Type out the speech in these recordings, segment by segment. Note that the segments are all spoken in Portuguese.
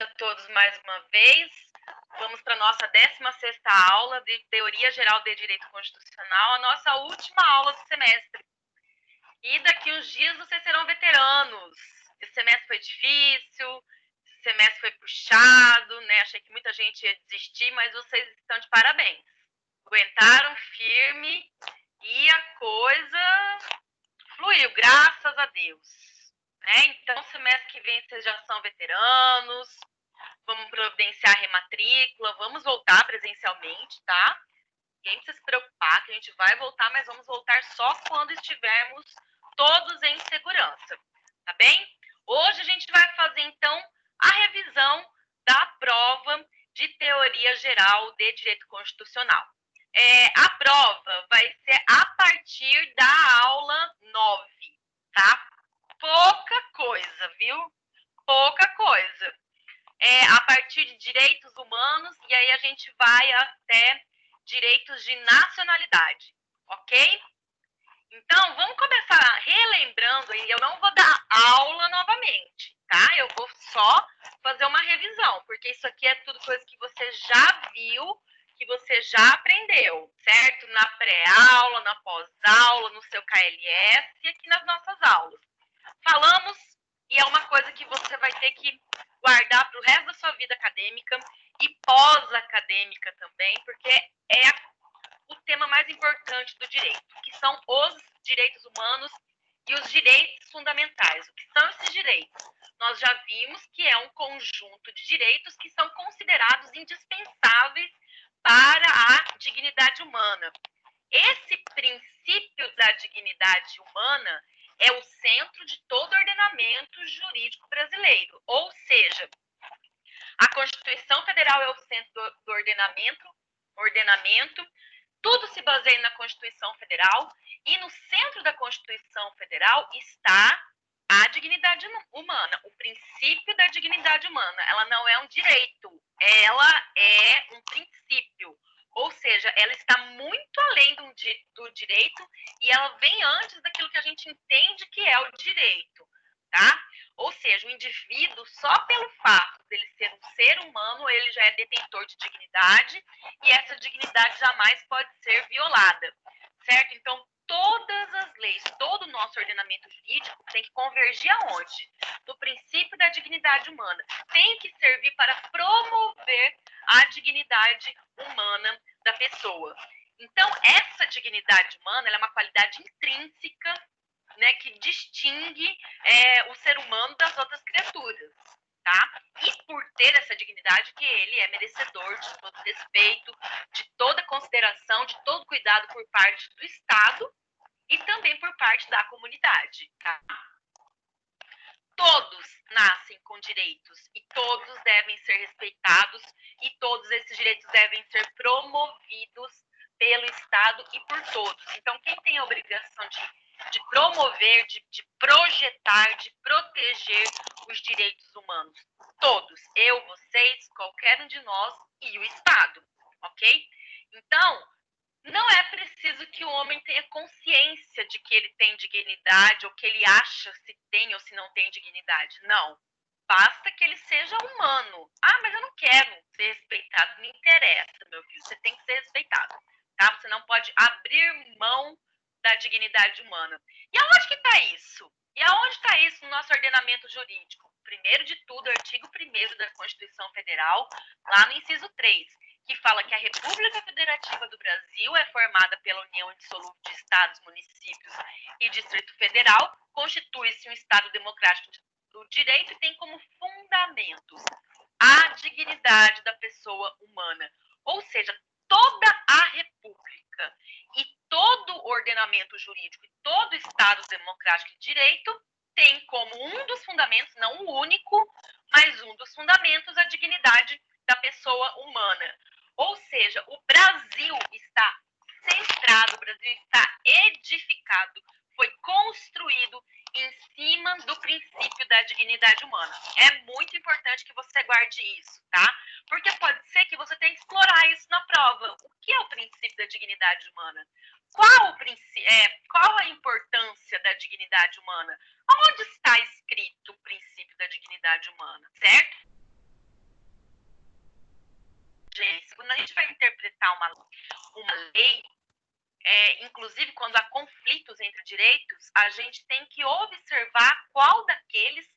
A todos mais uma vez. Vamos para a nossa 16ª aula de Teoria Geral de Direito Constitucional, a nossa última aula do semestre. E daqui uns dias vocês serão veteranos. Esse semestre foi difícil, esse semestre foi puxado, né? Achei que muita gente ia desistir, mas vocês estão de parabéns. Aguentaram firme e a coisa fluiu, graças a Deus. Né? Então, semestre que vem vocês já são veteranos, vamos providenciar a rematrícula, vamos voltar presencialmente, tá? Ninguém precisa se preocupar que a gente vai voltar, mas vamos voltar só quando estivermos todos em segurança, tá bem? Hoje a gente vai fazer, então, a revisão da prova de Teoria Geral de Direito Constitucional. A prova vai ser a partir da aula 9, tá? Pouca coisa, viu? Pouca coisa. A partir de direitos humanos, e aí a gente vai até direitos de nacionalidade, ok? Então, vamos começar relembrando, e eu não vou dar aula novamente, tá? Eu vou só fazer uma revisão, porque isso aqui é tudo coisa que você já viu, que você já aprendeu, certo? Na pré-aula, na pós-aula, no seu KLS e aqui nas nossas aulas. Falamos, e é uma coisa que você vai ter que guardar para o resto da sua vida acadêmica e pós-acadêmica também, porque é o tema mais importante do direito, que são os direitos humanos e os direitos fundamentais. O que são esses direitos? Nós já vimos que é um conjunto de direitos que são considerados indispensáveis para a dignidade humana. Esse princípio da dignidade humana é o centro de todo ordenamento jurídico brasileiro, ou seja, a Constituição Federal é o centro do ordenamento, tudo se baseia na Constituição Federal, e no centro da Constituição Federal está a dignidade humana, o princípio da dignidade humana. Ela não é um direito, ela é um princípio. Ou seja, ela está muito além do direito e ela vem antes daquilo que a gente entende que é o direito, tá? Ou seja, o indivíduo, só pelo fato dele ser um ser humano, ele já é detentor de dignidade e essa dignidade jamais pode ser violada, certo? Então, todas as leis, todo o nosso ordenamento jurídico tem que convergir aonde? No princípio da dignidade humana. Tem que servir para promover a dignidade humana da pessoa. Então, essa dignidade humana ela é uma qualidade intrínseca, né, que distingue o ser humano das outras criaturas, tá? E por ter essa dignidade que ele é merecedor de todo respeito, de toda consideração, de todo cuidado por parte do Estado e também por parte da comunidade, tá? Todos nascem com direitos e todos devem ser respeitados e todos esses direitos devem ser promovidos pelo Estado e por todos. Então, quem tem a obrigação de promover, de projetar, de proteger os direitos humanos? Todos. Eu, vocês, qualquer um de nós e o Estado, ok? Então, não é preciso que o homem tenha consciência de que ele tem dignidade ou que ele acha se tem ou se não tem dignidade. Não. Basta que ele seja humano. Ah, mas eu não quero ser respeitado. Não interessa, meu filho. Você tem que ser respeitado. Tá? Você não pode abrir mão da dignidade humana. E aonde que está isso? E aonde está isso no nosso ordenamento jurídico? Primeiro de tudo, artigo 1º da Constituição Federal, lá no inciso 3, que fala que a República Federativa do Brasil é formada pela união indissolúvel de estados, municípios e Distrito Federal, constitui-se um Estado democrático do direito e tem como fundamentos a dignidade da pessoa humana. Ou seja, toda a República e todo o ordenamento jurídico e todo o Estado democrático de direito tem como um dos fundamentos, não o único, mas um dos fundamentos, a dignidade da pessoa humana. Ou seja, o Brasil está centrado, o Brasil está edificado, foi construído em cima do princípio da dignidade humana. É muito importante que você guarde isso, tá? Porque pode ser que você tenha que explorar isso na prova. O que é o princípio da dignidade humana? Qual a importância da dignidade humana? Onde está escrito o princípio da dignidade humana, certo? abrangência. Quando a gente vai interpretar uma lei, inclusive quando há conflitos entre direitos, a gente tem que observar qual daqueles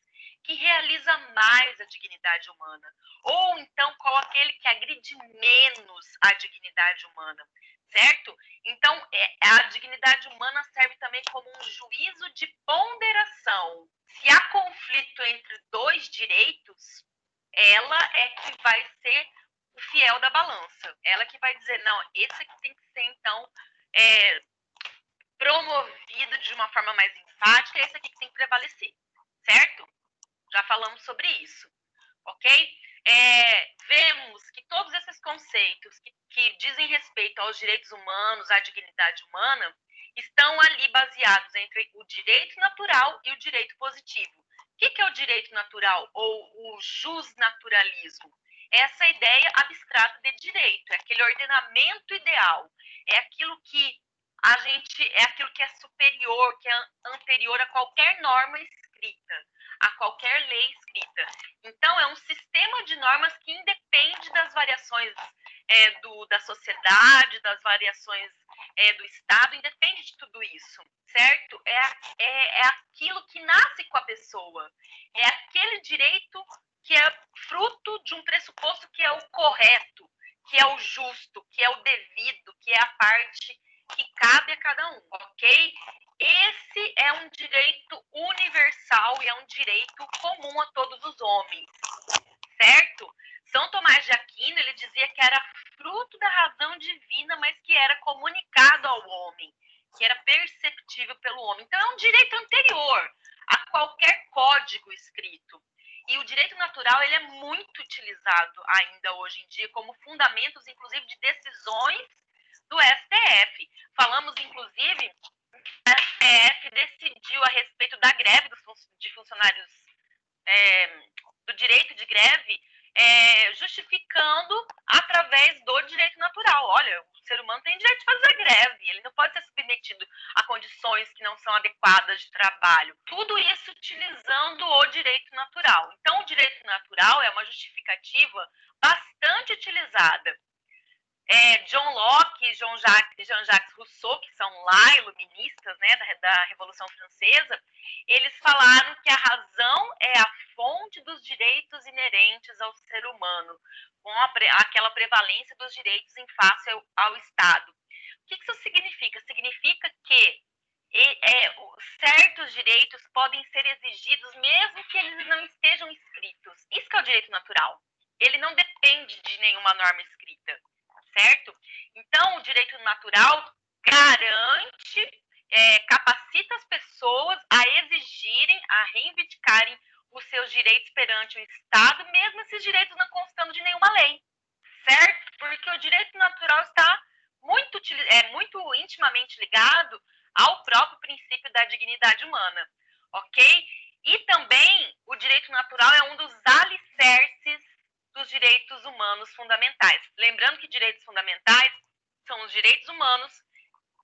que realiza mais a dignidade humana, ou então qual aquele que agride menos a dignidade humana, certo? Então, a dignidade humana serve também como um juízo de ponderação. Se há conflito entre dois direitos, ela é que vai ser o fiel da balança. Ela que vai dizer, não, esse aqui tem que ser, então, promovido de uma forma mais enfática, esse aqui que tem que prevalecer, certo? Já falamos sobre isso, ok? Vemos que todos esses conceitos que dizem respeito aos direitos humanos, à dignidade humana, estão ali baseados entre o direito natural e o direito positivo. O que é o direito natural ou o justnaturalismo? Essa ideia abstrata de direito, é aquele ordenamento ideal, é aquilo que é aquilo que é superior, que é anterior a qualquer norma escrita, a qualquer lei escrita. Então, é um sistema de normas que independe das variações da sociedade, das variações do Estado, independe de tudo isso, certo? É aquilo que nasce com a pessoa, é aquele direito que é fruto de um pressuposto que é o correto, que é o justo, que é o devido, que é a parte que cabe a cada um, ok? Esse é um direito universal e é um direito comum a todos os homens, certo? São Tomás de Aquino, ele dizia que era fruto da razão divina, mas que era comunicado ao homem, que era perceptível pelo homem. Então, é um direito anterior a qualquer código escrito. E o direito natural, ele é muito utilizado ainda hoje em dia como fundamentos, inclusive, de decisões do STF. Falamos, inclusive, o STF decidiu a respeito da greve de funcionários, do direito de greve, justificando através do direito natural. Olha, o ser humano tem direito de fazer greve, ele não pode ser submetido a condições que não são adequadas de trabalho. Tudo isso utilizando o direito natural. Então, o direito natural é uma justificativa bastante utilizada. John Locke e Jean-Jacques Rousseau, que são lá iluministas, né, da Revolução Francesa, eles falaram que a razão é a fonte dos direitos inerentes ao ser humano, com aquela prevalência dos direitos em face ao Estado. O que isso significa? Significa que certos direitos podem ser exigidos mesmo que eles não estejam escritos. Isso que é o direito natural. Ele não depende de nenhuma norma escrita, certo? Então, o direito natural garante, capacita as pessoas a exigirem, a reivindicarem os seus direitos perante o Estado, mesmo esses direitos não constando de nenhuma lei, certo? Porque o direito natural está muito intimamente ligado ao próprio princípio da dignidade humana, ok? E também o direito natural é um dos alicerces dos direitos humanos fundamentais. Lembrando que direitos fundamentais são os direitos humanos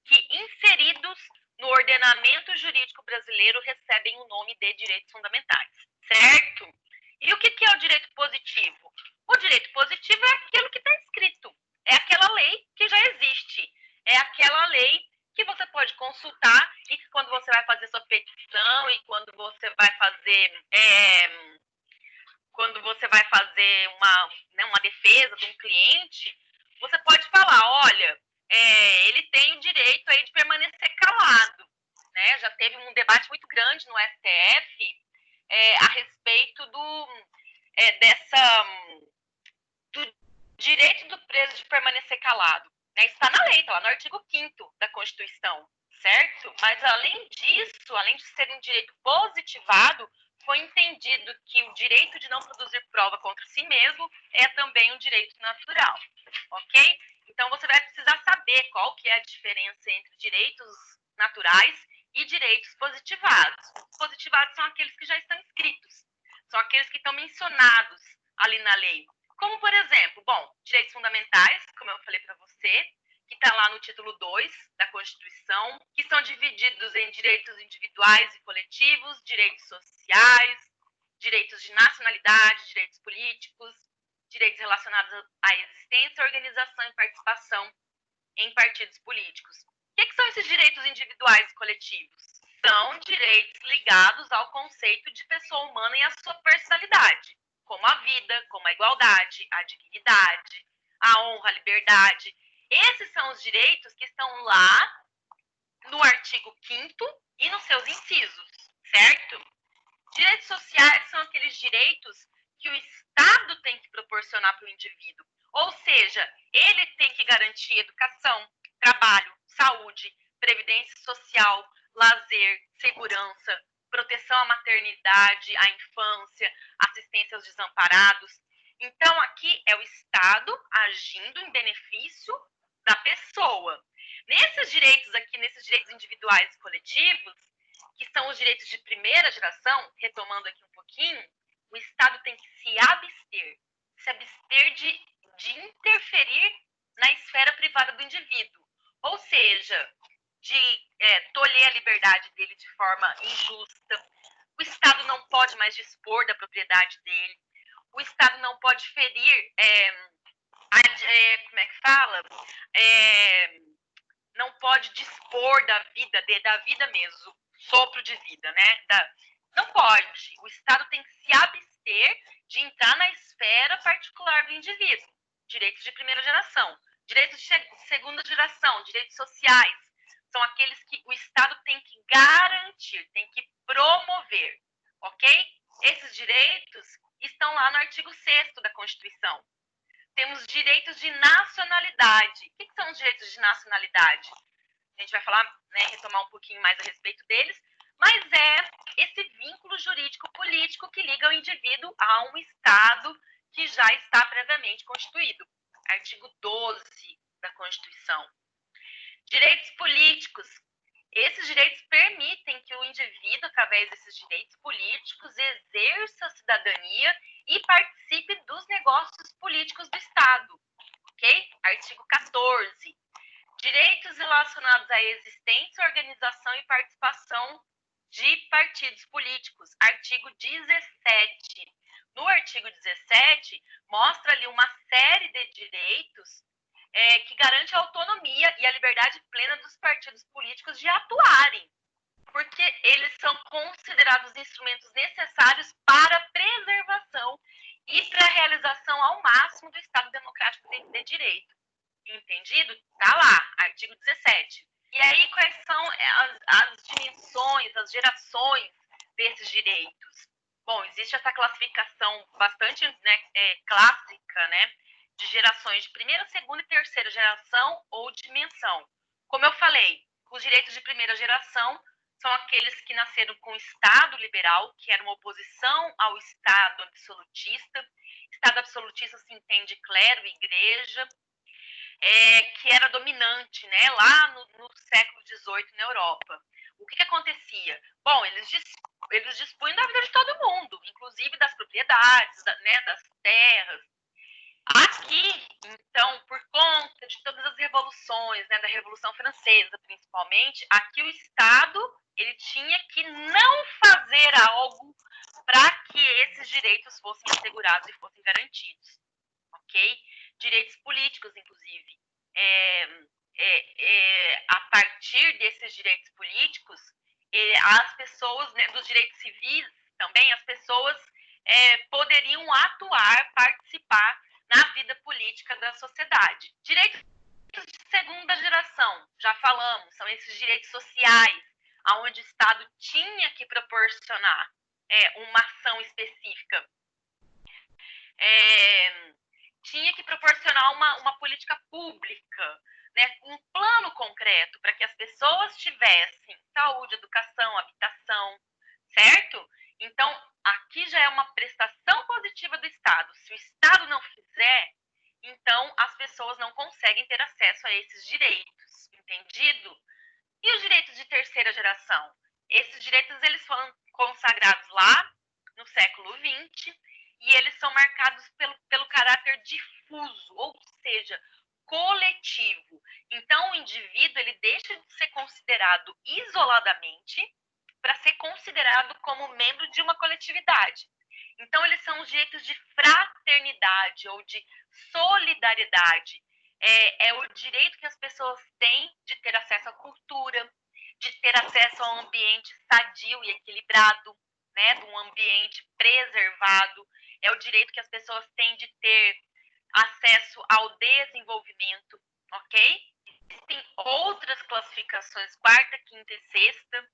que, inseridos no ordenamento jurídico brasileiro, recebem o nome de direitos fundamentais, certo? E o que é o direito positivo? O direito positivo é aquilo que está escrito, é aquela lei que já existe, é aquela lei que você pode consultar e que quando você vai fazer sua petição e quando você vai fazer uma defesa de um cliente, você pode falar, olha, ele tem o direito aí de permanecer calado, né? Já teve um debate muito grande no STF a respeito do direito do preso de permanecer calado. Né? Isso está na lei, está lá no artigo 5º da Constituição, certo? Mas, além disso, além de ser um direito positivado, foi entendido que o direito de não produzir prova contra si mesmo é também um direito natural, ok? Então, você vai precisar saber qual que é a diferença entre direitos naturais e direitos positivados. Os positivados são aqueles que já estão escritos, são aqueles que estão mencionados ali na lei. Como, por exemplo, direitos fundamentais, como eu falei para você, que está lá no título 2 da Constituição, que são divididos em direitos individuais e coletivos, direitos sociais, direitos de nacionalidade, direitos políticos, direitos relacionados à existência, organização e participação em partidos políticos. O que são esses direitos individuais e coletivos? São direitos ligados ao conceito de pessoa humana e à sua personalidade, como a vida, como a igualdade, a dignidade, a honra, a liberdade. Esses são os direitos que estão lá no artigo 5º e nos seus incisos, certo? Direitos sociais são aqueles direitos que o Estado tem que proporcionar para o indivíduo. Ou seja, ele tem que garantir educação, trabalho, saúde, previdência social, lazer, segurança, proteção à maternidade, à infância, assistência aos desamparados. Então, aqui é o Estado agindo em benefício da pessoa. Nesses direitos aqui, nesses direitos individuais e coletivos, que são os direitos de primeira geração, retomando aqui um pouquinho, o Estado tem que se abster de interferir na esfera privada do indivíduo. Ou seja, de tolher a liberdade dele de forma injusta. O Estado não pode mais dispor da propriedade dele. O Estado não pode ferir, como é que fala? Não pode dispor da vida mesmo, sopro de vida, né? Não pode. O Estado tem que se abster de entrar na esfera particular do indivíduo. Direitos de primeira geração. Direitos de segunda geração, direitos sociais, são aqueles que o Estado tem que garantir, tem que promover, ok? Esses direitos estão lá no artigo 6º da Constituição. Temos direitos de nacionalidade. O que são os direitos de nacionalidade? A gente vai falar, né, retomar um pouquinho mais a respeito deles, mas é esse vínculo jurídico-político que liga o indivíduo a um Estado que já está previamente constituído. Artigo 12 da Constituição. Direitos políticos. Esses direitos permitem que o indivíduo, através desses direitos políticos, exerça a cidadania e participe dos negócios políticos do Estado. Ok? Artigo 14. Direitos relacionados à existência, organização e participação de partidos políticos. Artigo 17. No artigo 17, mostra ali uma série de direitos que garante a autonomia e a liberdade plena dos partidos políticos de atuarem, porque eles são considerados instrumentos necessários para a preservação e para a realização ao máximo do Estado Democrático de Direito. Entendido? Tá lá, artigo 17. E aí, quais são as dimensões, as gerações desses direitos? Bom, existe essa classificação bastante clássica, né, de gerações de primeira, segunda e terceira geração ou dimensão. Como eu falei, os direitos de primeira geração são aqueles que nasceram com o Estado liberal, que era uma oposição ao Estado absolutista. Estado absolutista se entende clero e igreja, que era dominante, né, lá no século XVIII na Europa. O que acontecia? Bom, eles dispunham da vida de todo mundo, inclusive das propriedades, né, das terras. Aqui, então, por conta de todas as revoluções, né, da Revolução Francesa, principalmente, aqui o Estado ele tinha que não fazer algo para que esses direitos fossem assegurados e fossem garantidos, ok? Direitos políticos, inclusive. A partir desses direitos políticos, as pessoas, né, dos direitos civis também, as pessoas poderiam atuar, participar na vida política da sociedade. Direitos de segunda geração, já falamos, são esses direitos sociais, onde o Estado tinha que proporcionar uma ação específica. Tinha que proporcionar uma política pública, né, um plano concreto para que as pessoas tivessem saúde, educação, habitação, certo? Então, aqui já é uma prestação positiva do Estado. Se o Estado não fizer, então as pessoas não conseguem ter acesso a esses direitos, entendido? E os direitos de terceira geração? Esses direitos eles foram consagrados lá no século XX e eles são marcados pelo caráter difuso, ou seja, coletivo. Então, o indivíduo ele deixa de ser considerado isoladamente para ser considerado como membro de uma coletividade. Então, eles são os direitos de fraternidade ou de solidariedade. É o direito que as pessoas têm de ter acesso à cultura, de ter acesso a um ambiente sadio e equilibrado, né, de um ambiente preservado. É o direito que as pessoas têm de ter acesso ao desenvolvimento, ok? Existem outras classificações, quarta, quinta e sexta,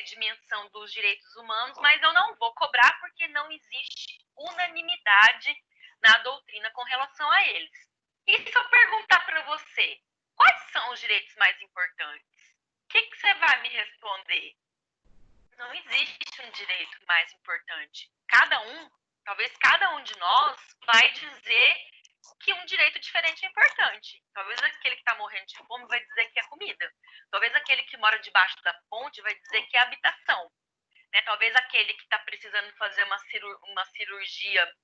dimensão dos direitos humanos, mas eu não vou cobrar porque não existe unanimidade na doutrina com relação a eles. E se eu perguntar para você, quais são os direitos mais importantes? O que você vai me responder? Não existe um direito mais importante. Talvez cada um de nós vai dizer que um direito diferente é importante. Talvez aquele que está morrendo de fome vai dizer que é comida. Talvez aquele que mora debaixo da ponte vai dizer que é habitação. Né? Talvez aquele que está precisando fazer uma cirurgia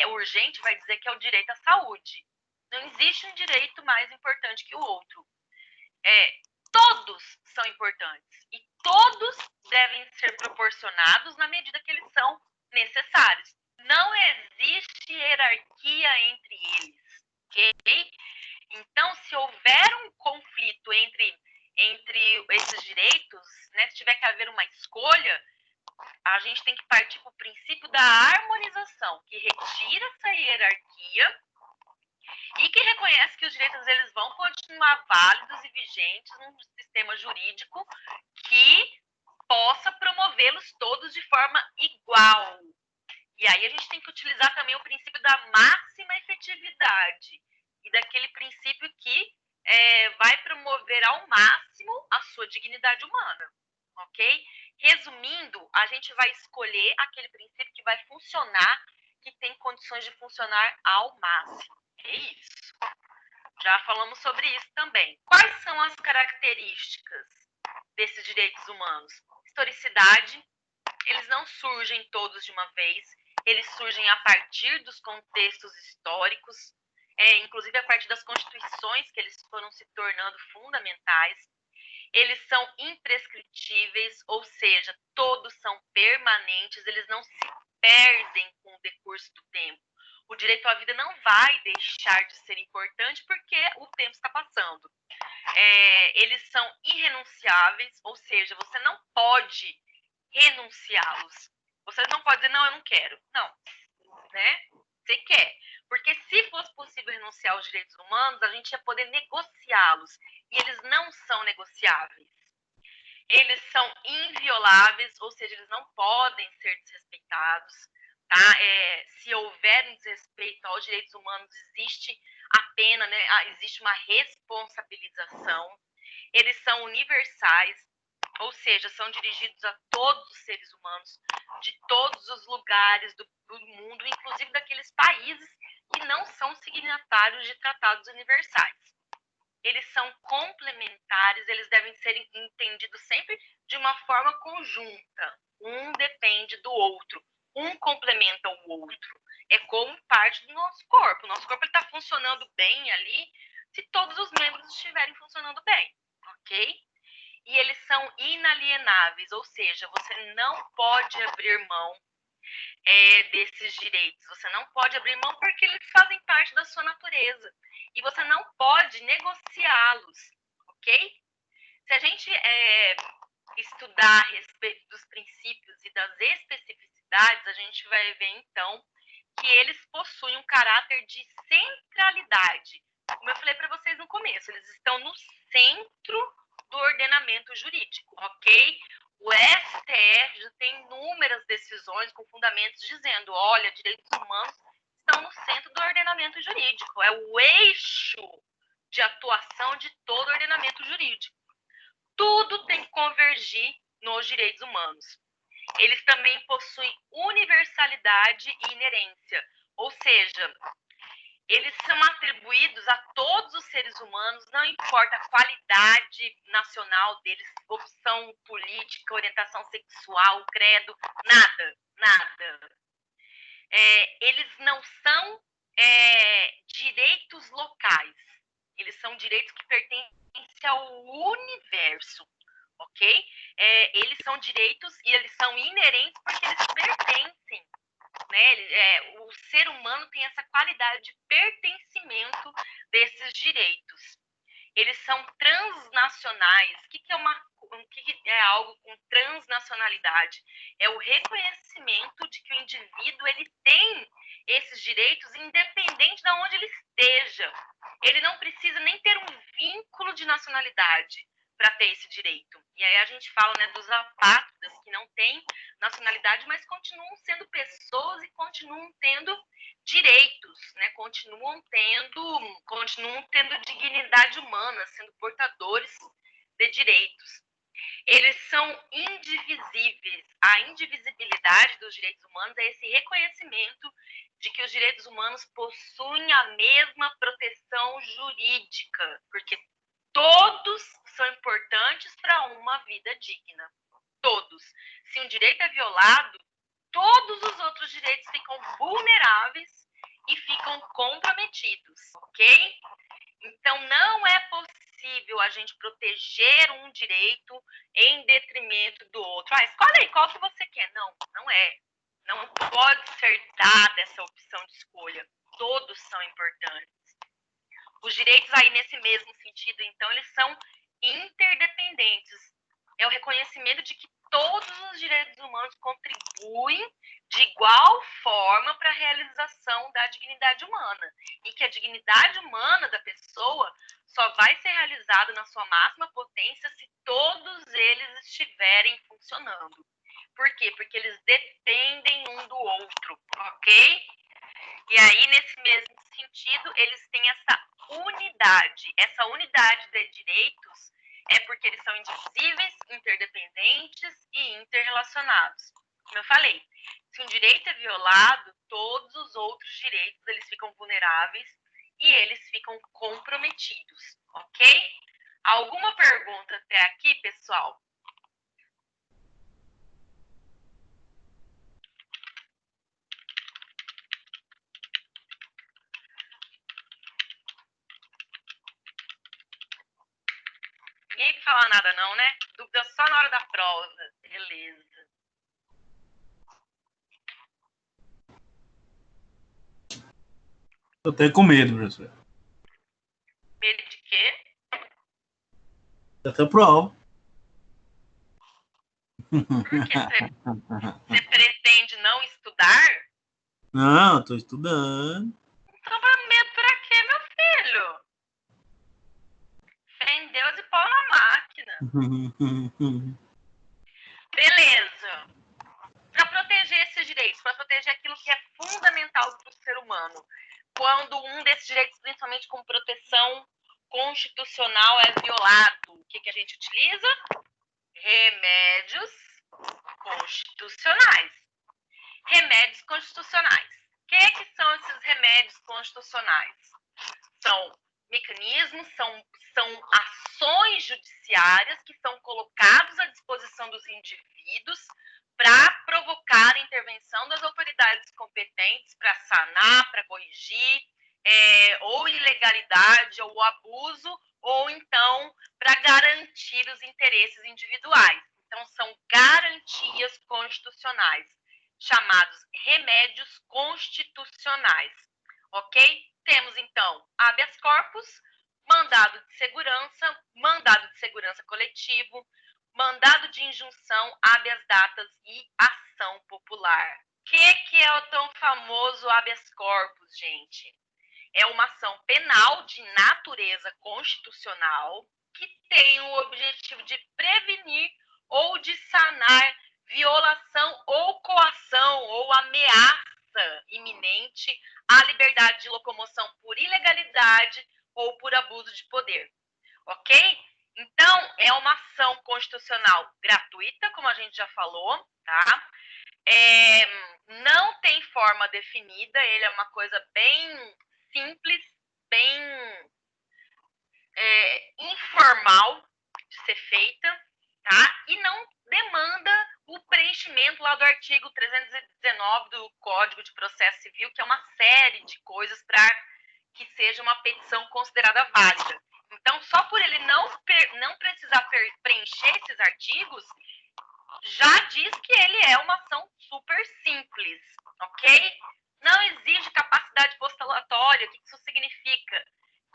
urgente vai dizer que é o direito à saúde. Não existe um direito mais importante que o outro. Todos são importantes e todos devem ser proporcionados na medida que eles são necessários. Não existe hierarquia entre eles, ok? Então, se houver um conflito entre esses direitos, né, se tiver que haver uma escolha, a gente tem que partir para o princípio da harmonização, que retira essa hierarquia e que reconhece que os direitos eles vão continuar válidos e vigentes num sistema jurídico que possa promovê-los todos de forma igual. E aí a gente tem que utilizar também o princípio da máxima efetividade e daquele princípio que vai promover ao máximo a sua dignidade humana, ok? Resumindo, a gente vai escolher aquele princípio que vai funcionar, que tem condições de funcionar ao máximo. É isso. Já falamos sobre isso também. Quais são as características desses direitos humanos? Historicidade, eles não surgem todos de uma vez, eles surgem a partir dos contextos históricos, inclusive a partir das constituições que eles foram se tornando fundamentais. Eles são imprescritíveis, ou seja, todos são permanentes, eles não se perdem com o decurso do tempo. O direito à vida não vai deixar de ser importante porque o tempo está passando. Eles são irrenunciáveis, ou seja, você não pode renunciá-los. Você não pode dizer, não, eu não quero. Não, né? Você quer. Porque se fosse possível renunciar aos direitos humanos, a gente ia poder negociá-los. E eles não são negociáveis. Eles são invioláveis, ou seja, eles não podem ser desrespeitados. Tá? Se houver um desrespeito aos direitos humanos, existe a pena, né? Existe uma responsabilização. Eles são universais, ou seja, são dirigidos a todos os seres humanos, de todos os lugares do mundo, inclusive daqueles países que não são signatários de tratados universais. Eles são complementares, eles devem ser entendidos sempre de uma forma conjunta. Um depende do outro, um complementa o outro. É como parte do nosso corpo. O nosso corpo está funcionando bem ali se todos os membros estiverem funcionando bem, ok? E eles são inalienáveis, ou seja, você não pode abrir mão desses direitos. Você não pode abrir mão porque eles fazem parte da sua natureza. E você não pode negociá-los, ok? Se a gente estudar a respeito dos princípios e das especificidades, a gente vai ver, então, que eles possuem um caráter de centralidade. Como eu falei para vocês no começo, eles estão no centro do ordenamento jurídico, ok? O STF já tem inúmeras decisões com fundamentos dizendo, olha, direitos humanos estão no centro do ordenamento jurídico, é o eixo de atuação de todo o ordenamento jurídico. Tudo tem que convergir nos direitos humanos. Eles também possuem universalidade e inerência, ou seja, eles são atribuídos a todos os seres humanos, não importa a qualidade nacional deles, opção política, orientação sexual, credo, nada. Eles não são direitos locais, eles são direitos que pertencem ao universo, ok? Eles são direitos e eles são inerentes porque eles pertencem né? O ser humano tem essa qualidade de pertencimento desses direitos. Eles são transnacionais. O que é algo com transnacionalidade? É o reconhecimento de que o indivíduo ele tem esses direitos independente de onde ele esteja. Ele não precisa nem ter um vínculo de nacionalidade para ter esse direito. E aí a gente fala, né, dos apátridas que não têm nacionalidade, mas continuam sendo pessoas e continuam tendo direitos, né? Continuam tendo dignidade humana, sendo portadores de direitos. Eles são indivisíveis. A indivisibilidade dos direitos humanos é esse reconhecimento de que os direitos humanos possuem a mesma proteção jurídica, porque todos são importantes para uma vida digna. Todos. Se um direito é violado, todos os outros direitos ficam vulneráveis e ficam comprometidos, ok? Então, não é possível a gente proteger um direito em detrimento do outro. Escolhe aí qual que você quer. Não, não é. Não pode ser dada essa opção de escolha. Todos são importantes. Os direitos aí, nesse mesmo sentido, então, eles são interdependentes. É o reconhecimento de que todos os direitos humanos contribuem de igual forma para a realização da dignidade humana. E que a dignidade humana da pessoa só vai ser realizada na sua máxima potência se todos eles estiverem funcionando. Por quê? Porque eles dependem um do outro, ok? E aí, nesse mesmo sentido, eles têm essa unidade. Essa unidade de direitos é porque eles são indivisíveis, interdependentes e interrelacionados. Como eu falei, se um direito é violado, todos os outros direitos eles ficam vulneráveis e eles ficam comprometidos, ok? Alguma pergunta até aqui, pessoal? Ninguém vai falar nada não, né? Dúvida só na hora da prova. Beleza. Tô até com medo, professor. Medo de quê? Até prova. Por que você pretende não estudar? Não, tô estudando. Então, medo pra quê, meu filho? Fé em Deus e pau na máquina. Beleza. Para proteger esses direitos, para proteger aquilo que é fundamental para o ser humano, quando um desses direitos, principalmente com proteção constitucional, é violado, o que a gente utiliza? Remédios constitucionais. Remédios constitucionais. O que são esses remédios constitucionais? São mecanismos, são ações judiciárias que são colocadas à disposição dos indivíduos para provocar a intervenção das autoridades competentes para sanar, para corrigir, ou ilegalidade, ou abuso, ou então para garantir os interesses individuais. Então, são garantias constitucionais, chamados remédios constitucionais, ok? Temos, então, habeas corpus, mandado de segurança coletivo, mandado de injunção, habeas datas e ação popular. O que é o tão famoso habeas corpus, gente? É uma ação penal de natureza constitucional que tem o objetivo de prevenir ou de sanar violação ou coação ou ameaça iminente à liberdade de locomoção por ilegalidade ou por abuso de poder, ok? Então, é uma ação constitucional gratuita, como a gente já falou, tá? Não tem forma definida, ele é uma coisa bem simples, bem informal de ser feita, tá? E não demanda o preenchimento lá do artigo 319 do Código de Processo Civil, que é uma série de coisas para que seja uma petição considerada válida. Então, só por ele não precisar preencher esses artigos, já diz que ele é uma ação super simples, ok? Não exige capacidade postulatória. O que isso significa?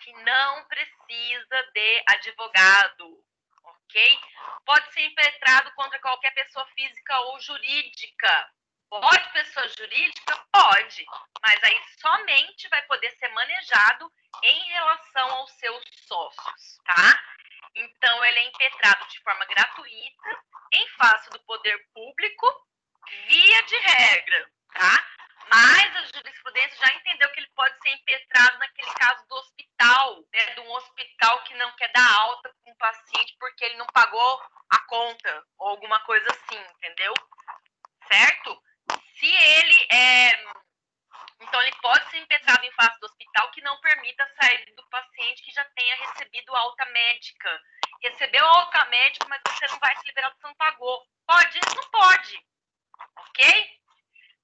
Que não precisa de advogado, ok? Pode ser impetrado contra qualquer pessoa física ou jurídica. Pode pessoa jurídica? Pode, mas aí somente vai poder ser manejado em relação aos seus sócios, tá? Então, ele é impetrado de forma gratuita, em face do poder público, via de regra, tá? Mas a jurisprudência já entendeu que ele pode ser impetrado naquele caso do hospital, né? De um hospital que não quer dar alta com o paciente porque ele não pagou a conta, ou alguma coisa assim, entendeu? Certo? Se ele Então, ele pode ser impetrado em face do hospital que não permita a saída do paciente que já tenha recebido alta médica. Recebeu alta médica, mas você não vai se liberar porque você não pagou. Pode? Não pode. Ok?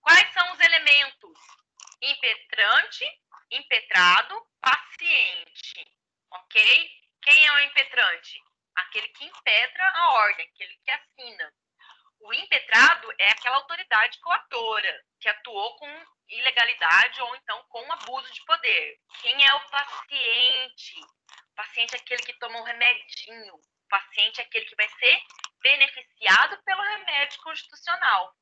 Quais são os elementos? Impetrante, impetrado, paciente. Ok? Quem é o impetrante? Aquele que impetra a ordem, aquele que assina. O impetrado é aquela autoridade coatora que atuou com ilegalidade ou então com abuso de poder. Quem é o paciente? O paciente é aquele que toma um remedinho. O paciente é aquele que vai ser beneficiado pelo remédio constitucional.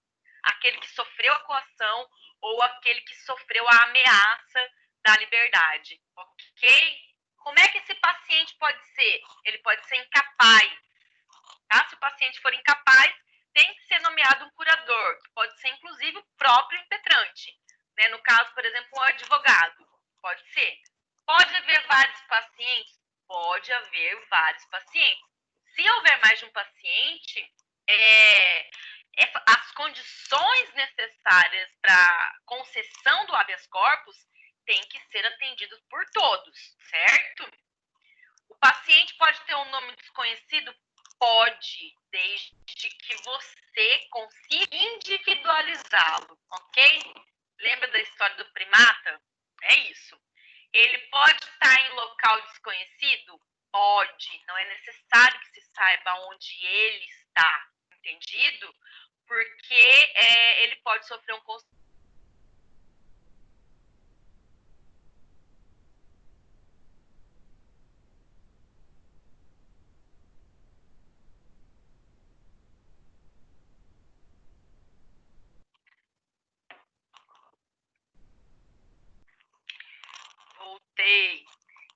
Aquele que sofreu a coação ou aquele que sofreu a ameaça da liberdade. Ok? Como é que esse paciente pode ser? Ele pode ser incapaz. Tá? Se o paciente for incapaz, tem que ser nomeado um curador, que pode ser inclusive o próprio impetrante. Né? No caso, por exemplo, um advogado. Pode ser. Pode haver vários pacientes? Pode haver vários pacientes. Se houver mais de um paciente, as condições necessárias para concessão do habeas corpus têm que ser atendidas por todos, certo? O paciente pode ter um nome desconhecido? Pode, desde que você consiga individualizá-lo, ok? Lembra da história do primata? É isso. Ele pode estar em local desconhecido? Pode. Não é necessário que se saiba onde ele está, entendido? Porque ele pode sofrer um Voltei.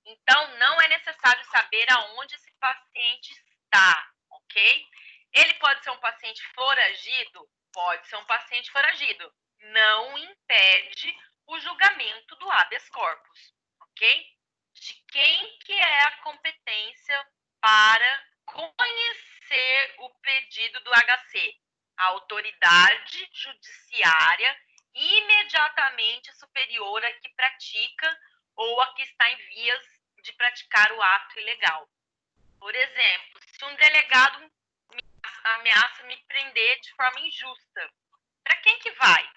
Então, não é necessário saber aonde esse paciente está, ok? Ele pode ser um paciente foragido? Pode ser um paciente foragido. Não impede o julgamento do habeas corpus, ok? De quem que é a competência para conhecer o pedido do HC? A autoridade judiciária imediatamente superior à que pratica ou a que está em vias de praticar o ato ilegal. Por exemplo, se um delegado ameaça me prender de forma injusta, para quem que vai?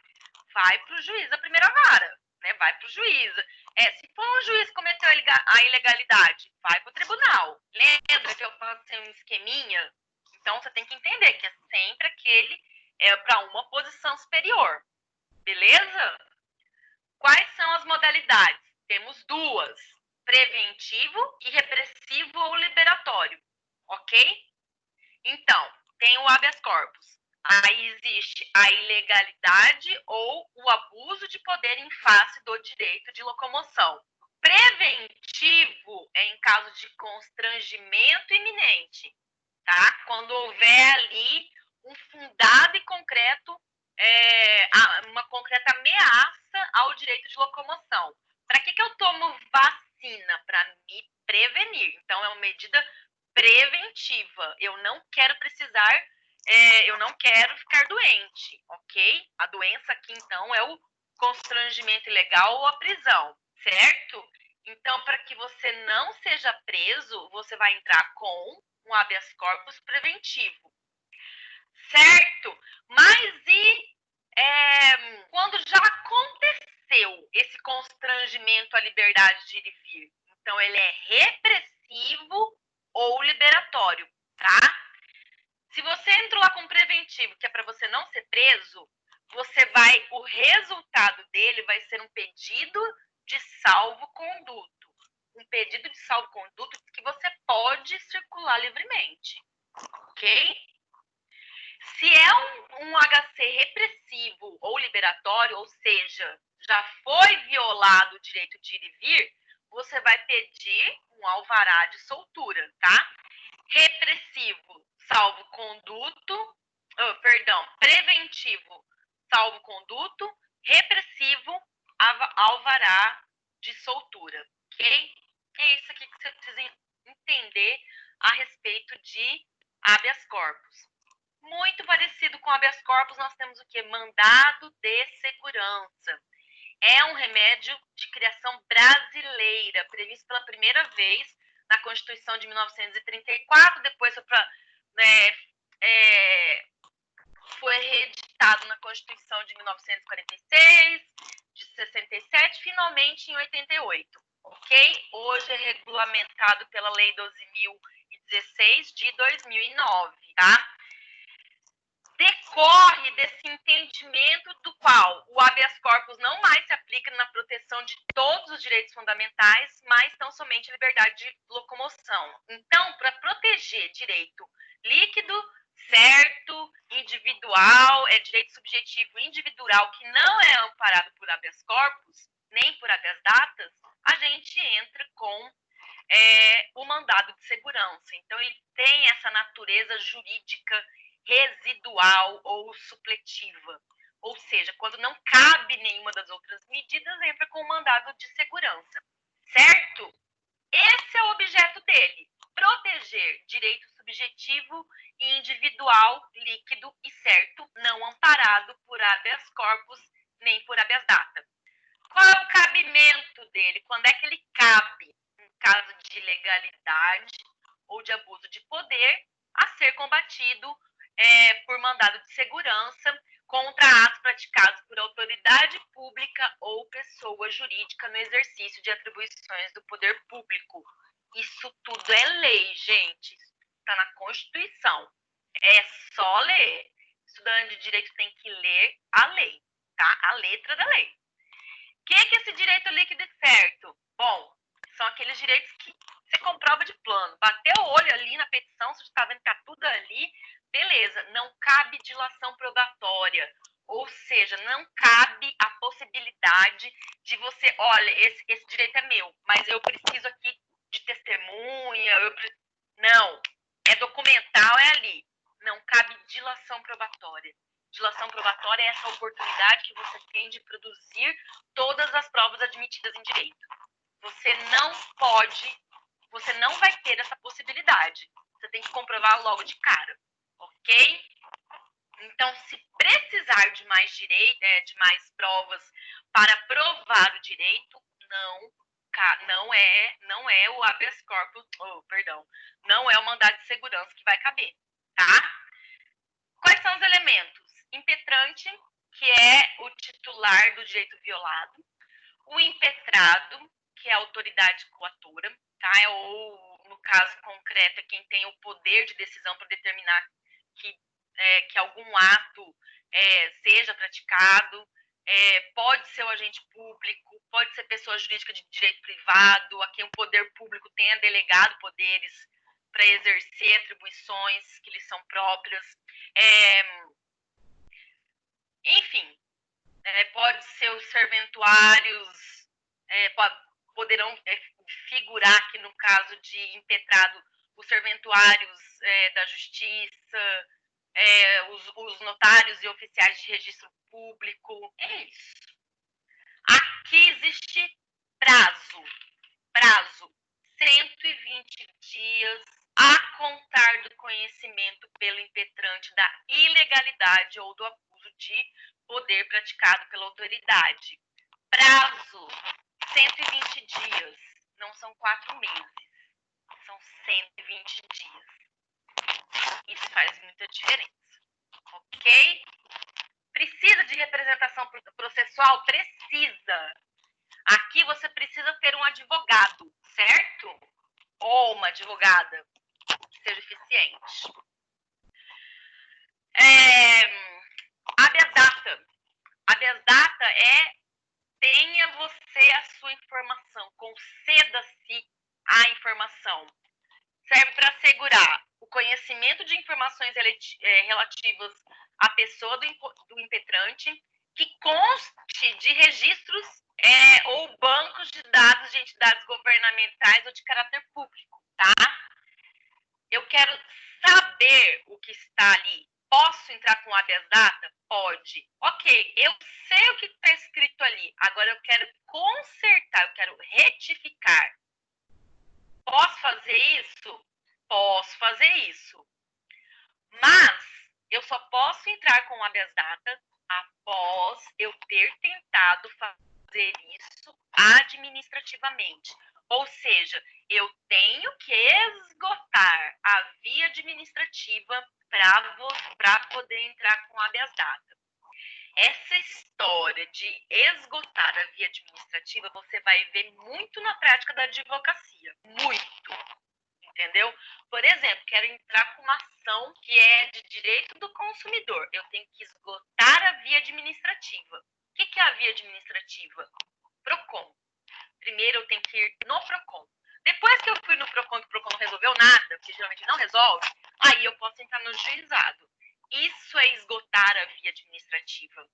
Vai para o juiz da primeira vara, né? Vai para o juiz. Se for um juiz que cometeu a ilegalidade, vai para o tribunal. Lembra que eu passei um esqueminha? Então, você tem que entender que é sempre aquele para uma posição superior. Beleza? Quais são as modalidades? Temos duas: preventivo e repressivo ou liberatório, ok? Então, tem o habeas corpus. Aí existe a ilegalidade ou o abuso de poder em face do direito de locomoção. Preventivo é em caso de constrangimento iminente, tá? Quando houver ali um fundado e concreto, uma concreta ameaça ao direito de locomoção. Para que eu tomo vacina? Para me prevenir. Então, é uma medida preventiva. Eu não quero precisar, eu não quero ficar doente, ok? A doença aqui, então, é o constrangimento ilegal ou a prisão, certo? Então, para que você não seja preso, você vai entrar com um habeas corpus preventivo, certo? Mas e quando já aconteceu esse constrangimento à liberdade de ir e vir? Então, ele é repressivo ou liberatório, tá? Se você entrou lá com preventivo, que é para você não ser preso, o resultado dele vai ser um pedido de salvo-conduto. Um pedido de salvo-conduto que você pode circular livremente, ok? Se é um HC repressivo ou liberatório, ou seja, já foi violado o direito de ir e vir, você vai pedir um alvará de soltura, tá? Repressivo, salvo-conduto, preventivo, salvo-conduto, repressivo, alvará de soltura, ok? É isso aqui que você precisa entender a respeito de habeas corpus. Muito parecido com habeas corpus, nós temos o que? Mandado de segurança. É um remédio de criação brasileira, previsto pela primeira vez na Constituição de 1934, depois foi reeditado na Constituição de 1946, de 67, finalmente em 88, ok? Hoje é regulamentado pela Lei 12.016 de 2009, tá? Decorre desse entendimento do qual o habeas corpus não mais se aplica na proteção de todos os direitos fundamentais, mas tão somente a liberdade de locomoção. Então, para proteger direito líquido, certo, individual, direito subjetivo individual que não é amparado por habeas corpus, nem por habeas datas, a gente entra com o mandado de segurança. Então, ele tem essa natureza jurídica residual ou supletiva. Ou seja, quando não cabe nenhuma das outras medidas, entra com o mandado de segurança. Certo? Esse é o objeto dele. Proteger direito subjetivo e individual, líquido e certo, não amparado por habeas corpus nem por habeas data. Qual é o cabimento dele? Quando é que ele cabe? Em caso de ilegalidade ou de abuso de poder, a ser combatido por mandado de segurança contra atos praticados por autoridade pública ou pessoa jurídica no exercício de atribuições do poder público. Isso tudo é lei, gente. Está na Constituição. É só ler. Estudante de direito tem que ler a lei, tá? A letra da lei. O que é esse direito líquido e certo? Bom, são aqueles direitos que você comprova de plano. Bateu o olho ali na petição, você está vendo que está tudo ali, beleza. Não cabe dilação probatória. Ou seja, não cabe a possibilidade de você, olha, esse direito é meu, mas eu preciso aqui de testemunha. Não, é documental, é ali. Não cabe dilação probatória. Dilação probatória é essa oportunidade que você tem de produzir todas as provas admitidas em direito. Você não vai ter essa possibilidade. Você tem que comprovar logo de cara, ok? Então, se precisar de mais direito, de mais provas para provar o direito, não é o habeas corpus, não é o mandado de segurança que vai caber, tá? Quais são os elementos? Impetrante, que é o titular do direito violado. O impetrado, que é a autoridade coatora, tá? Ou, no caso concreto, é quem tem o poder de decisão para determinar que algum ato seja praticado. Pode ser o agente público, pode ser pessoa jurídica de direito privado, a quem o poder público tenha delegado poderes para exercer atribuições que lhes são próprias. Enfim, pode ser os serventuários, poderão figurar aqui no caso de impetrado os serventuários da justiça, os notários e oficiais de registro público. É isso. Aqui existe prazo 120 dias a contar do conhecimento pelo impetrante da ilegalidade ou do abuso de poder praticado pela autoridade. Prazo 120 dias. Não são 4 meses. São 120 dias. Isso faz muita diferença. Ok? Precisa de representação processual? Precisa. Aqui você precisa ter um advogado, certo? Ou uma advogada que seja eficiente. Habeas data. habeas data tenha você a sua informação, conceda-se a informação. Serve para assegurar o conhecimento de informações relativas à pessoa do impetrante, que conste de registros ou bancos de dados de entidades governamentais ou de caráter público, tá? Eu quero saber o que está ali. Posso entrar com habeas data? Pode. Ok, eu sei o que está escrito ali. Agora eu quero consertar, eu quero retificar. Posso fazer isso? Posso fazer isso. Mas eu só posso entrar com habeas data após eu ter tentado fazer isso administrativamente. Ou seja, eu tenho que esgotar a via administrativa para poder entrar com habeas data. Essa história de esgotar a via administrativa, você vai ver muito na prática da advocacia. Muito. Entendeu? Por exemplo, quero entrar com uma ação que é de direito do consumidor. Eu tenho que esgotar a via administrativa. O que é a via administrativa? PROCON. Primeiro eu tenho que ir no PROCON. Depois que eu fui no PROCON, que o PROCON não resolveu nada, porque geralmente não resolve, aí eu posso entrar no juizado. Isso é esgotar a via administrativa.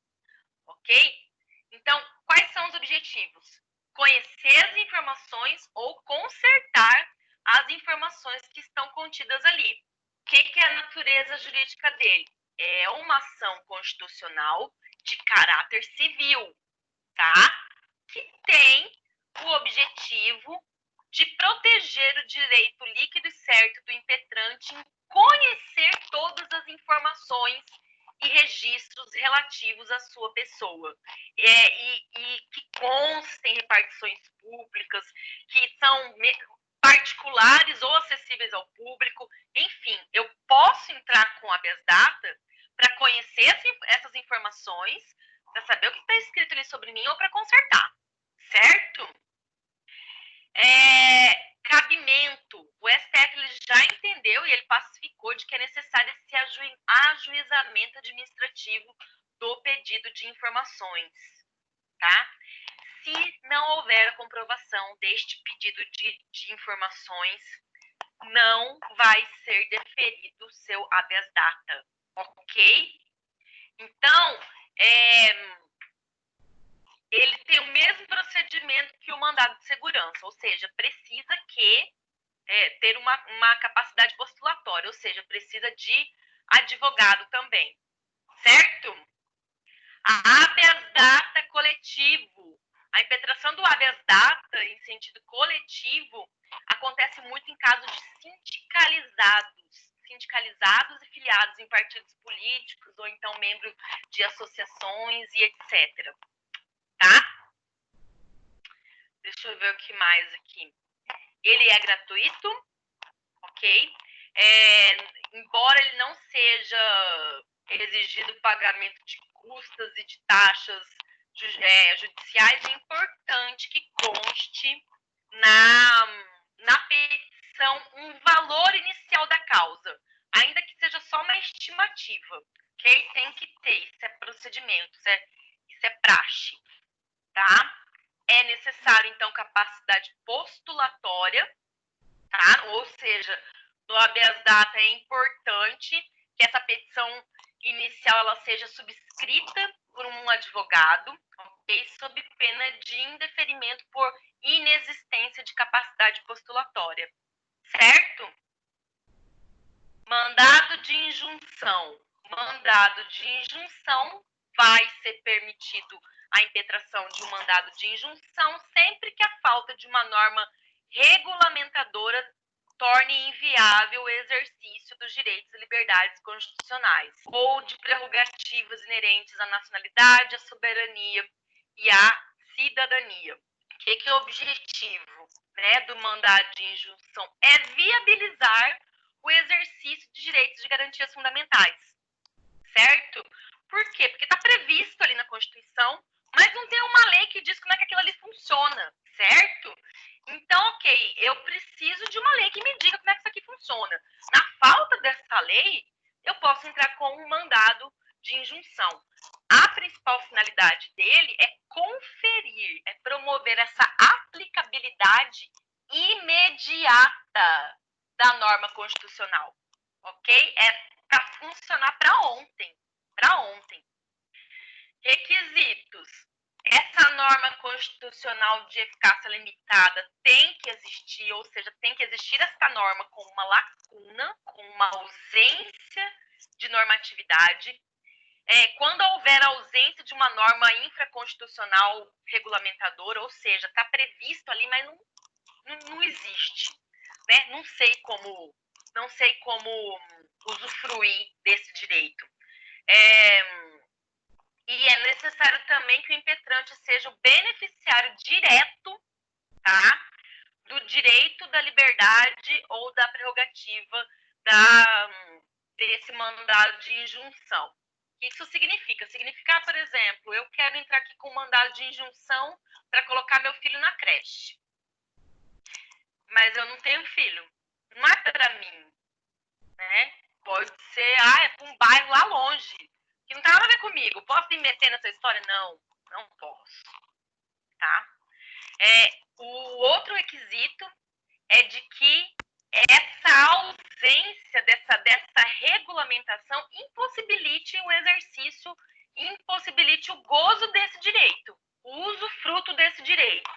Ok? Então, quais são os objetivos? Conhecer as informações ou consertar as informações que estão contidas ali. O que é a natureza jurídica dele? É uma ação constitucional de caráter civil, tá? Que tem o objetivo de proteger o direito líquido e certo do impetrante em conhecer todas as informações e registros relativos à sua pessoa. E que constem repartições públicas, que são particulares ou acessíveis ao público. Enfim, eu posso entrar com habeas data para conhecer essas informações, para saber o que está escrito ali sobre mim ou para consertar, certo? Cabimento. O STF ele já entendeu e ele pacificou de que é necessário esse ajuizamento administrativo do pedido de informações, tá? Se não houver a comprovação deste pedido de informações, não vai ser deferido o seu habeas data, ok? Então, ele tem o mesmo procedimento que o mandado de segurança, ou seja, precisa ter uma capacidade postulatória, ou seja, precisa de advogado também, certo? A habeas data coletivo. A impetração do habeas data em sentido coletivo acontece muito em casos de sindicalizados e filiados em partidos políticos ou então membros de associações e etc. Tá? Deixa eu ver o que mais aqui. Ele é gratuito, ok? Embora ele não seja exigido pagamento de custas e de taxas judiciais, é importante que conste na petição um valor inicial da causa, ainda que seja só uma estimativa, ok? Tem que ter, isso é procedimento, isso é praxe, tá? É necessário, então, capacidade postulatória, tá? Ou seja, no habeas data é importante que essa petição inicial ela seja subscrita por um advogado, ok? Sob pena de indeferimento por inexistência de capacidade postulatória, certo? Mandado de injunção. Mandado de injunção vai ser permitido a impetração de um mandado de injunção sempre que a falta de uma norma regulamentadora torne inviável o exercício dos direitos e liberdades constitucionais ou de prerrogativas inerentes à nacionalidade, à soberania e à cidadania. O que é o objetivo, do mandado de injunção? É viabilizar o exercício de direitos e garantias fundamentais, certo? Por quê? Porque está previsto ali na Constituição, mas não tem uma lei que diz como é que aquilo ali funciona, certo? Então, ok, eu preciso de uma lei que me diga como é que isso aqui funciona. Na falta dessa lei, eu posso entrar com um mandado de injunção. A principal finalidade é promover essa aplicabilidade imediata da norma constitucional, ok? É para funcionar para ontem, Requisitos. Essa norma constitucional de eficácia limitada tem que existir, ou seja, tem que existir essa norma com uma lacuna, com uma ausência de normatividade. Quando houver ausência de uma norma infraconstitucional regulamentadora, ou seja, está previsto ali, mas não existe, né? Não sei como usufruir desse direito. E é necessário também que o impetrante seja o beneficiário direto, tá, do direito da liberdade ou da prerrogativa desse mandado de injunção. O que isso significa? Significa, por exemplo, eu quero entrar aqui com um mandado de injunção para colocar meu filho na creche. Mas eu não tenho filho. Não é para mim, né? Pode ser, é para um bairro lá longe, que não tem nada a ver comigo. Posso me meter nessa história? Não posso, tá? O outro requisito é de que essa ausência dessa regulamentação impossibilite o exercício, impossibilite o gozo desse direito, o usufruto desse direito,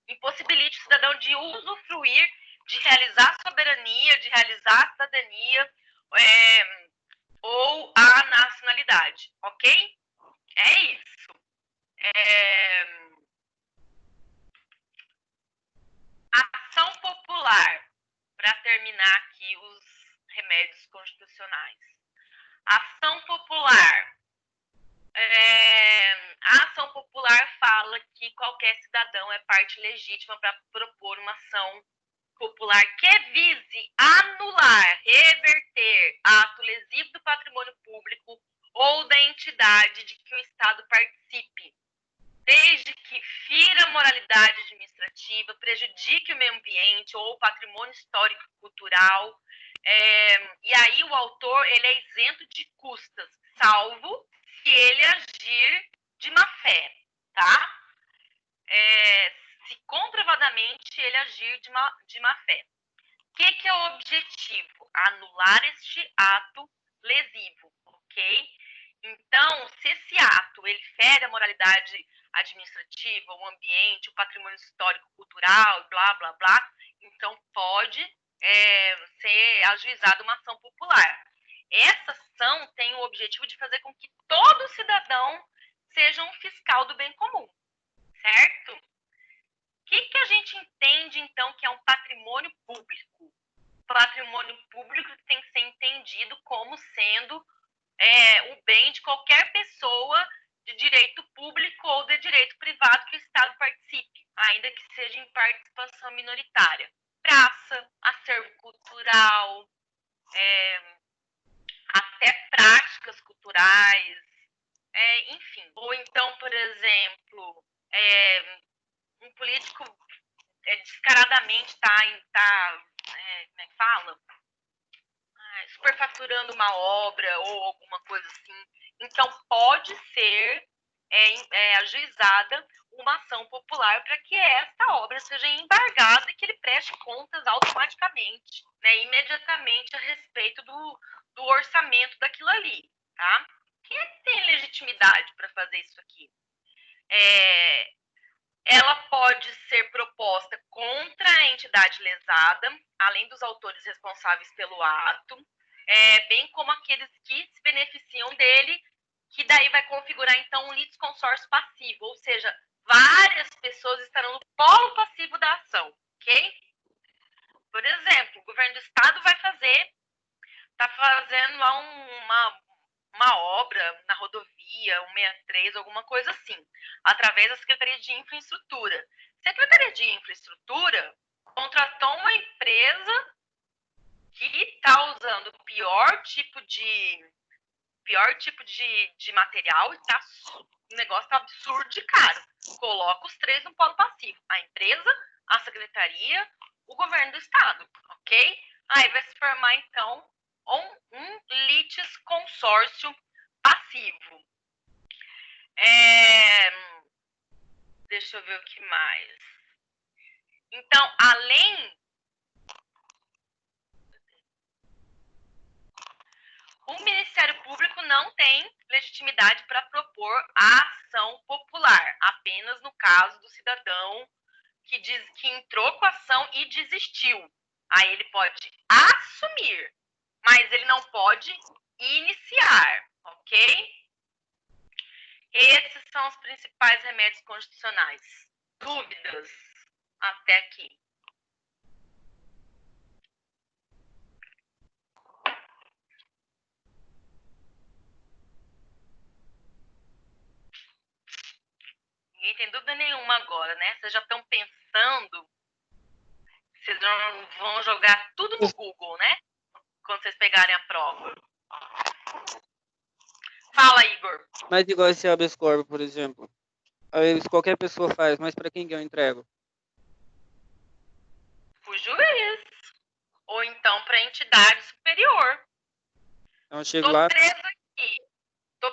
impossibilite o cidadão de usufruir, de realizar soberania, de realizar cidadania ou a nacionalidade, ok? É isso. Ação popular, para terminar aqui os remédios constitucionais. Ação popular. A ação popular fala que qualquer cidadão é parte legítima para propor uma ação popular que vise anular, reverter ato lesivo do patrimônio público ou da entidade de que o Estado participe, desde que fira a moralidade administrativa, prejudique o meio ambiente ou o patrimônio histórico e cultural. E aí o autor ele é isento de custas, salvo se ele agir de má fé, tá? Se comprovadamente ele agir de má fé. O que é o objetivo? Anular este ato lesivo, ok? Então, se esse ato ele fere a moralidade administrativa, o ambiente, o patrimônio histórico, cultural, blá, blá, blá, então pode ser ajuizada uma ação popular. Essa ação tem o objetivo de fazer com que todo cidadão seja um fiscal do bem comum, certo? O que a gente entende, então, que é um patrimônio público? Patrimônio público tem que ser entendido como sendo o bem de qualquer pessoa de direito público ou de direito privado que o Estado participe, ainda que seja em participação minoritária. Praça, acervo cultural, até práticas culturais, enfim. Ou então, por exemplo, um político descaradamente está como é que fala? Superfaturando uma obra ou alguma coisa assim. Então, pode ser ajuizada uma ação popular para que esta obra seja embargada e que ele preste contas automaticamente, né, imediatamente a respeito do orçamento daquilo ali, tá? Quem é que tem legitimidade para fazer isso aqui? Ela pode ser proposta contra a entidade lesada, além dos autores responsáveis pelo ato, bem como aqueles que se beneficiam dele, que daí vai configurar, então, um litisconsórcio passivo, ou seja, várias pessoas estarão no polo passivo da ação, ok? Por exemplo, o governo do estado está fazendo lá uma obra na rodovia 163, alguma coisa assim, através da Secretaria de Infraestrutura. A Secretaria de Infraestrutura contratou uma empresa que está usando o pior tipo de material e o negócio está absurdo de caro. Coloca os três no polo passivo. A empresa, a secretaria, o governo do estado, ok? Aí vai se formar, então, um litisconsórcio passivo. Deixa eu ver o que mais. Então, além... O Ministério Público não tem legitimidade para propor a ação popular, apenas no caso do cidadão que entrou com a ação e desistiu. Aí ele pode assumir, mas ele não pode iniciar, ok? Esses são os principais remédios constitucionais. Dúvidas até aqui? Ninguém tem dúvida nenhuma agora, né? Vocês já estão pensando, vocês vão jogar tudo no Google, né? Quando vocês pegarem a prova. Fala, Igor. Mas igual esse habeas corpus, por exemplo. Aí qualquer pessoa faz, mas para quem que eu entrego? O juiz. Ou então para a entidade superior. Então eu chego lá. Tô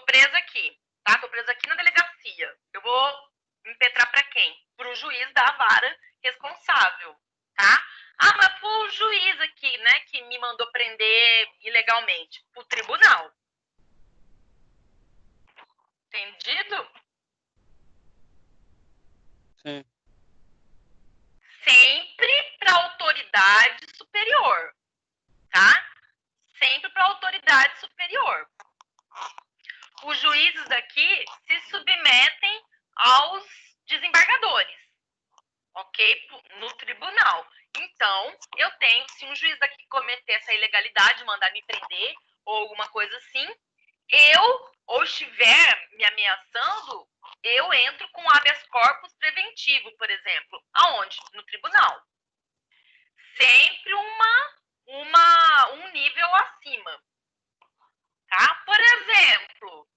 presa aqui, tá? Tô presa aqui na delegacia. Eu vou impetrar para quem? Pro juiz da vara responsável, tá? Ah, mas pro juiz aqui, né, que me mandou prender ilegalmente. Pro tribunal. Entendido? Sim. Sempre para autoridade superior, tá? Sempre para autoridade superior. Os juízes daqui se submetem aos desembargadores, ok? No tribunal. Então, eu tenho, se um juiz daqui cometer essa ilegalidade, mandar me prender ou alguma coisa assim, ou estiver me ameaçando, eu entro com habeas corpus preventivo, por exemplo. Aonde? No tribunal. Sempre um nível acima. Tá? Por exemplo,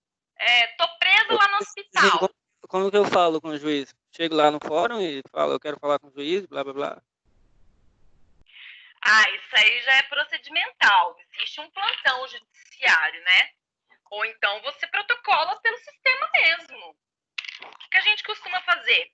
tô preso lá no hospital. Como que eu falo com o juiz? Chego lá no fórum e falo, eu quero falar com o juiz, blá, blá, blá. Ah, isso aí já é procedimental. Existe um plantão judiciário, né? Ou então você protocola pelo sistema mesmo. O que a gente costuma fazer?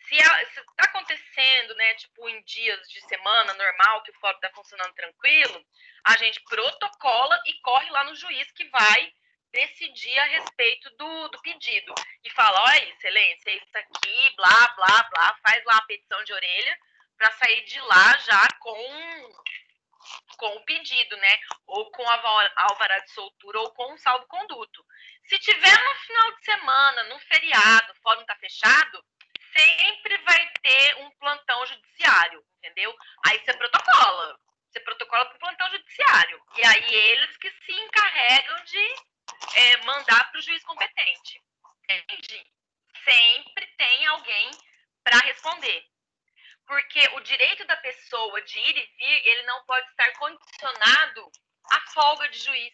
Se está acontecendo, né, tipo, em dias de semana normal, que o fórum está funcionando tranquilo, a gente protocola e corre lá no juiz que vai decidir a respeito do pedido. E fala, olha, excelência, isso aqui, blá, blá, blá, faz lá a petição de orelha para sair de lá já com o pedido, né? Ou com alvará de soltura ou com um salvo-conduto. Se tiver no final de semana, no feriado, o fórum tá fechado, sempre vai ter um plantão judiciário, entendeu? Aí você protocola. Você protocola para o plantão judiciário. E aí eles que se encarregam de mandar para o juiz competente. Entende? Sempre tem alguém para responder. Porque o direito da pessoa de ir e vir, ele não pode estar condicionado à folga de juiz.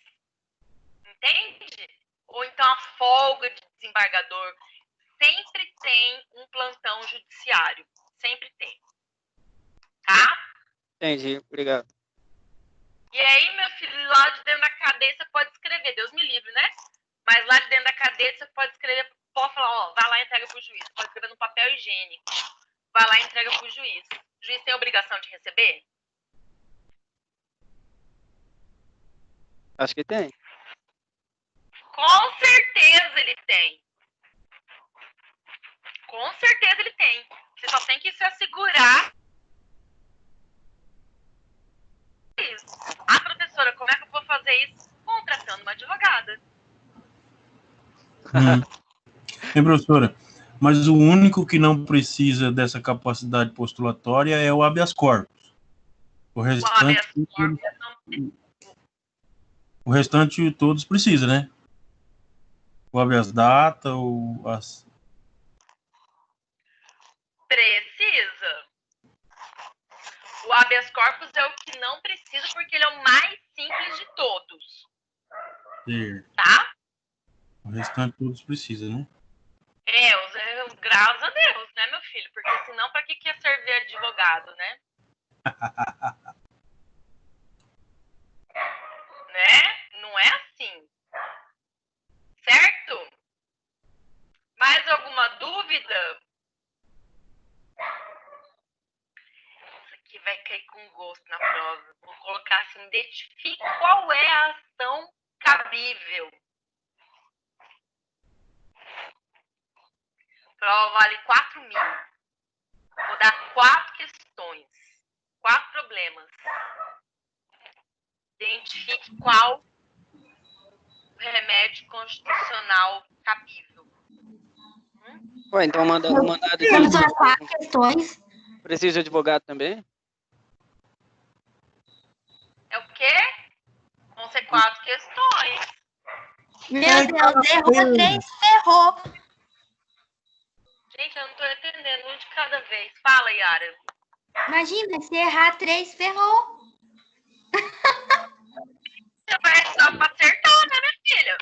Entende? Ou então à folga de desembargador. Sempre tem um plantão judiciário. Sempre tem. Tá? Entendi, obrigado. E aí, meu filho, lá de dentro da cadeia você pode escrever, Deus me livre, né? Mas lá de dentro da cadeia você pode escrever, pode falar, ó, vai lá e entrega pro juiz. Você pode escrever no papel higiênico. Vai lá e entrega pro juiz. O juiz tem a obrigação de receber? Acho que tem. Com certeza ele tem. Com certeza ele tem. Você só tem que se assegurar. Ah, professora, como é que eu vou fazer isso? Contratando uma advogada. Hein, professora? Mas o único que não precisa dessa capacidade postulatória é o habeas corpus. O restante todos precisam, né? O habeas data, Precisa. O habeas corpus é o que não precisa porque ele é o mais simples de todos. Tá? O restante todos precisam, né? Graças a Deus, né, meu filho? Porque senão, pra que ia servir advogado, né? Né? Não é assim. Certo? Mais alguma dúvida? vai cair com gosto na prova. Vou colocar assim, identifique qual é a ação cabível. Prova vale 4.000. Vou dar 4 questões, 4 problemas. Identifique qual remédio constitucional cabível. Ué, então manda o mandado de Temos as 4 questões. precisa de advogado também? É o quê? Vão ser 4 questões. Meu Deus, errou 3, ferrou. Gente, eu não tô entendendo, um de cada vez. Fala, Yara. Imagina, se errar 3, ferrou. Você vai só pra acertar, né, minha filha?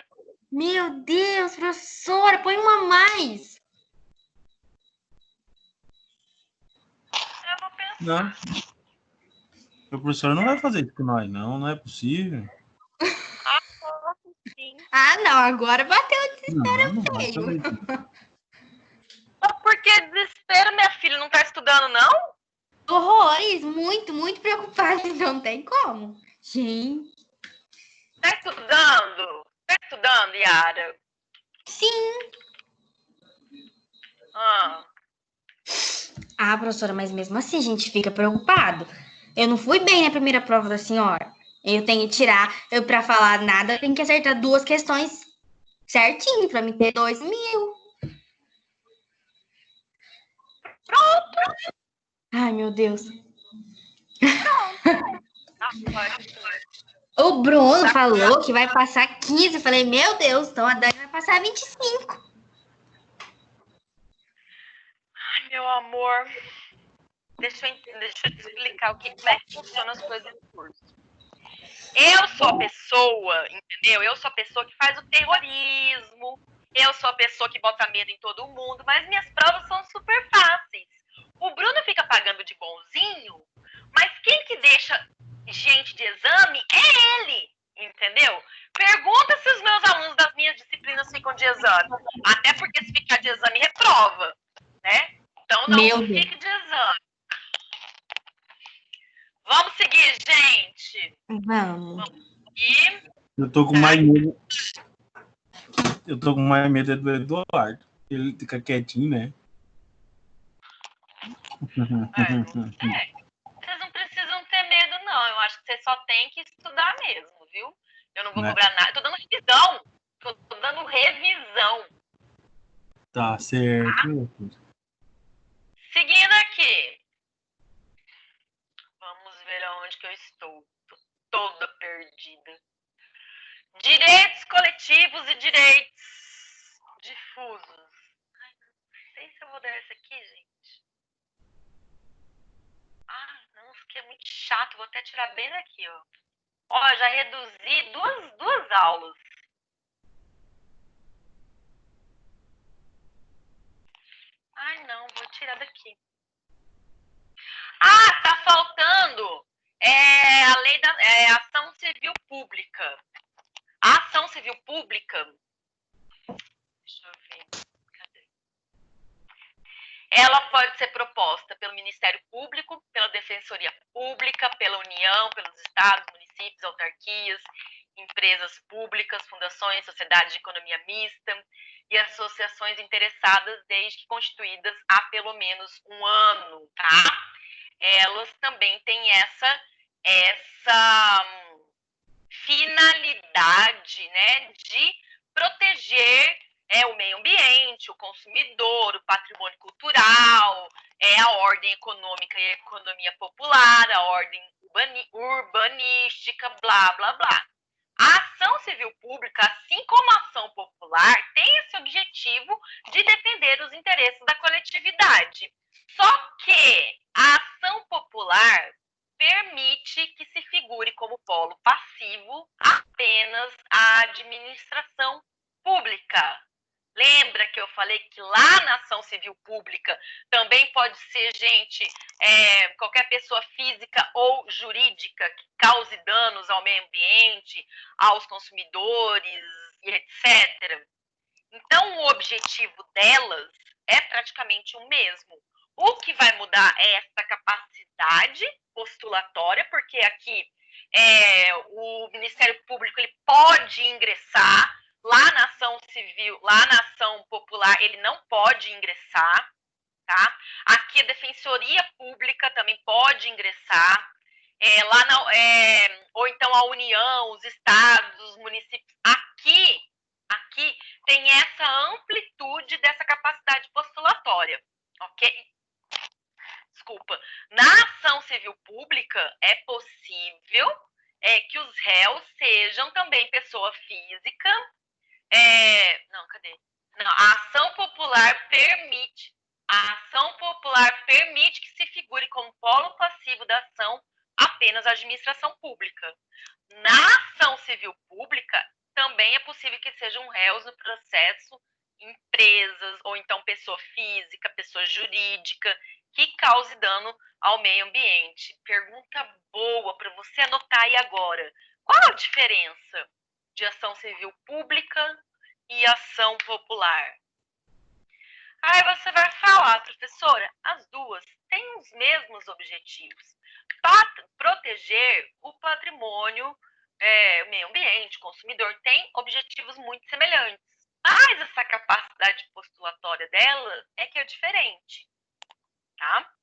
Meu Deus, professora, põe uma a mais. Eu vou pensar. Não. A professora não vai fazer isso com nós, não é possível. Sim. Ah, não, agora bateu o desespero Não vai feio. fazer isso. Por que desespero, minha filha? Não tá estudando, não? Horrores, muito, muito preocupada, não tem como. Gente, Tá estudando? Tá estudando, Yara? sim. Ah, Ah, professora, mas mesmo assim a gente fica preocupado. Eu não fui bem na primeira prova da senhora. Eu tenho que tirar, pra falar nada, eu tenho que acertar 2 questões certinho, pra me ter 2.000. pronto. Ai, meu Deus. Tá, pode. O Bruno falou que vai passar 15. Eu falei, meu Deus, então a Dani vai passar 25. Ai, meu amor. Deixa eu te explicar como é que funcionam as coisas do curso. Eu sou a pessoa, entendeu? Eu sou a pessoa que faz o terrorismo. Eu sou a pessoa que bota medo em todo mundo. Mas minhas provas são super fáceis. O Bruno fica pagando de bonzinho. Mas quem que deixa gente de exame é ele, entendeu? Pergunta se os meus alunos das minhas disciplinas ficam de exame. Até porque se ficar de exame, reprova, né? Então não Meu Deus. fique de exame. Vamos seguir, gente. Vamos. E Eu tô com mais medo. Eu tô com mais medo do Eduardo. Ele fica quietinho, né? vocês não precisam ter medo, não. Eu acho que vocês só têm que estudar mesmo, viu? Eu não vou Né? cobrar nada. Eu tô dando revisão. Tô dando revisão. Tá certo. Seguindo aqui. Vamos ver aonde que eu estou. Tô toda perdida. Direitos coletivos e direitos difusos. Ai, não sei se eu vou dar essa aqui, gente. Ah, não, isso aqui é muito chato. Vou até tirar bem daqui, ó. Ó, já reduzi duas aulas. Ai, não, vou tirar daqui. Ah, tá faltando a lei da ação civil pública. A ação civil pública, deixa eu ver, cadê? Ela pode ser proposta pelo Ministério Público, pela Defensoria Pública, pela União, pelos estados, municípios, autarquias, empresas públicas, fundações, sociedades de economia mista e associações interessadas desde que constituídas há pelo menos um ano, tá? Elas também têm essa finalidade, né, de proteger o meio ambiente, o consumidor, o patrimônio cultural, a ordem econômica e a economia popular, a ordem urbanística, blá, blá, blá. A ação civil pública, assim como a ação popular, tem esse objetivo de defender os interesses da coletividade. Só que a ação popular permite que se figure como polo passivo apenas a administração pública. Lembra que eu falei que lá na ação civil pública também pode ser gente, qualquer pessoa física ou jurídica que cause danos ao meio ambiente, aos consumidores e etc. Então, o objetivo delas é praticamente o mesmo. O que vai mudar é essa capacidade postulatória, porque aqui o Ministério Público ele pode ingressar, lá na ação civil, lá na ação popular, ele não pode ingressar, tá? Aqui a Defensoria Pública também pode ingressar, ou então a União, os estados, os municípios. Aqui tem essa amplitude dessa capacidade postulatória, ok? Desculpa. Na ação civil pública é possível que os réus sejam também pessoa física. Não, cadê? Não, a ação popular permite. A ação popular permite que se figure como polo passivo da ação apenas a administração pública. Na ação civil pública, também é possível que sejam réus no processo empresas, ou então pessoa física, pessoa jurídica, que cause dano ao meio ambiente. Pergunta boa para você anotar aí agora. Qual a diferença de ação civil pública e ação popular? Aí você vai falar, professora, as duas têm os mesmos objetivos. Proteger o patrimônio, o meio ambiente, o consumidor, tem objetivos muito semelhantes. Mas essa capacidade postulatória dela é que é diferente, tá?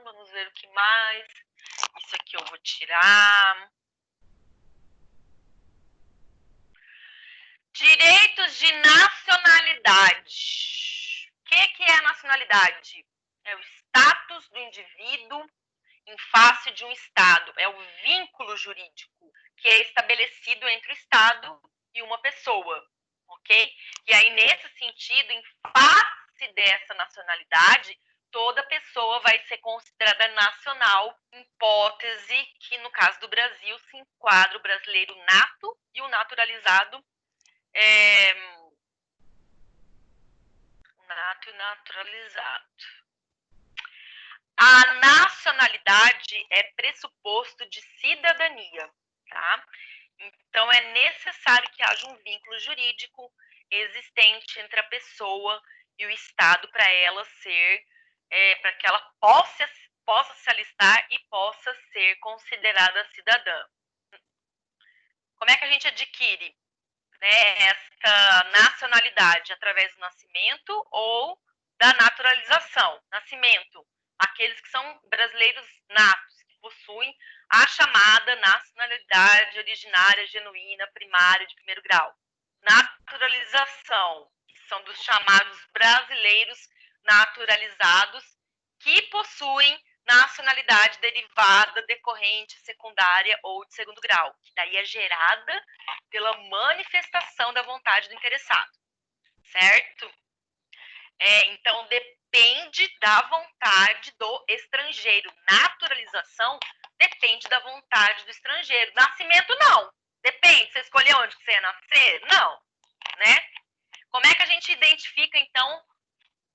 Vamos ver o que mais. Isso aqui eu vou tirar. Direitos de nacionalidade. O que é a nacionalidade? É o status do indivíduo em face de um Estado. É o vínculo jurídico que é estabelecido entre o Estado e uma pessoa, ok? E aí, nesse sentido, em face dessa nacionalidade, toda pessoa vai ser considerada nacional, hipótese que, no caso do Brasil, se enquadra o brasileiro nato e o naturalizado. Nato e naturalizado. A nacionalidade é pressuposto de cidadania, tá? Então, é necessário que haja um vínculo jurídico existente entre a pessoa e o Estado para ela ser, para que ela possa se alistar e possa ser considerada cidadã. Como é que a gente adquire, né, esta nacionalidade? Através do nascimento ou da naturalização. Nascimento, aqueles que são brasileiros natos, que possuem a chamada nacionalidade originária, genuína, primária, de primeiro grau. Naturalização, que são dos chamados brasileiros naturalizados, que possuem nacionalidade derivada, decorrente, secundária ou de segundo grau, que daí é gerada pela manifestação da vontade do interessado, certo? Então, depende da vontade do estrangeiro. Naturalização depende da vontade do estrangeiro. Nascimento, não. Depende. Você escolheu onde você ia nascer? Não. Né? Como é que a gente identifica, então,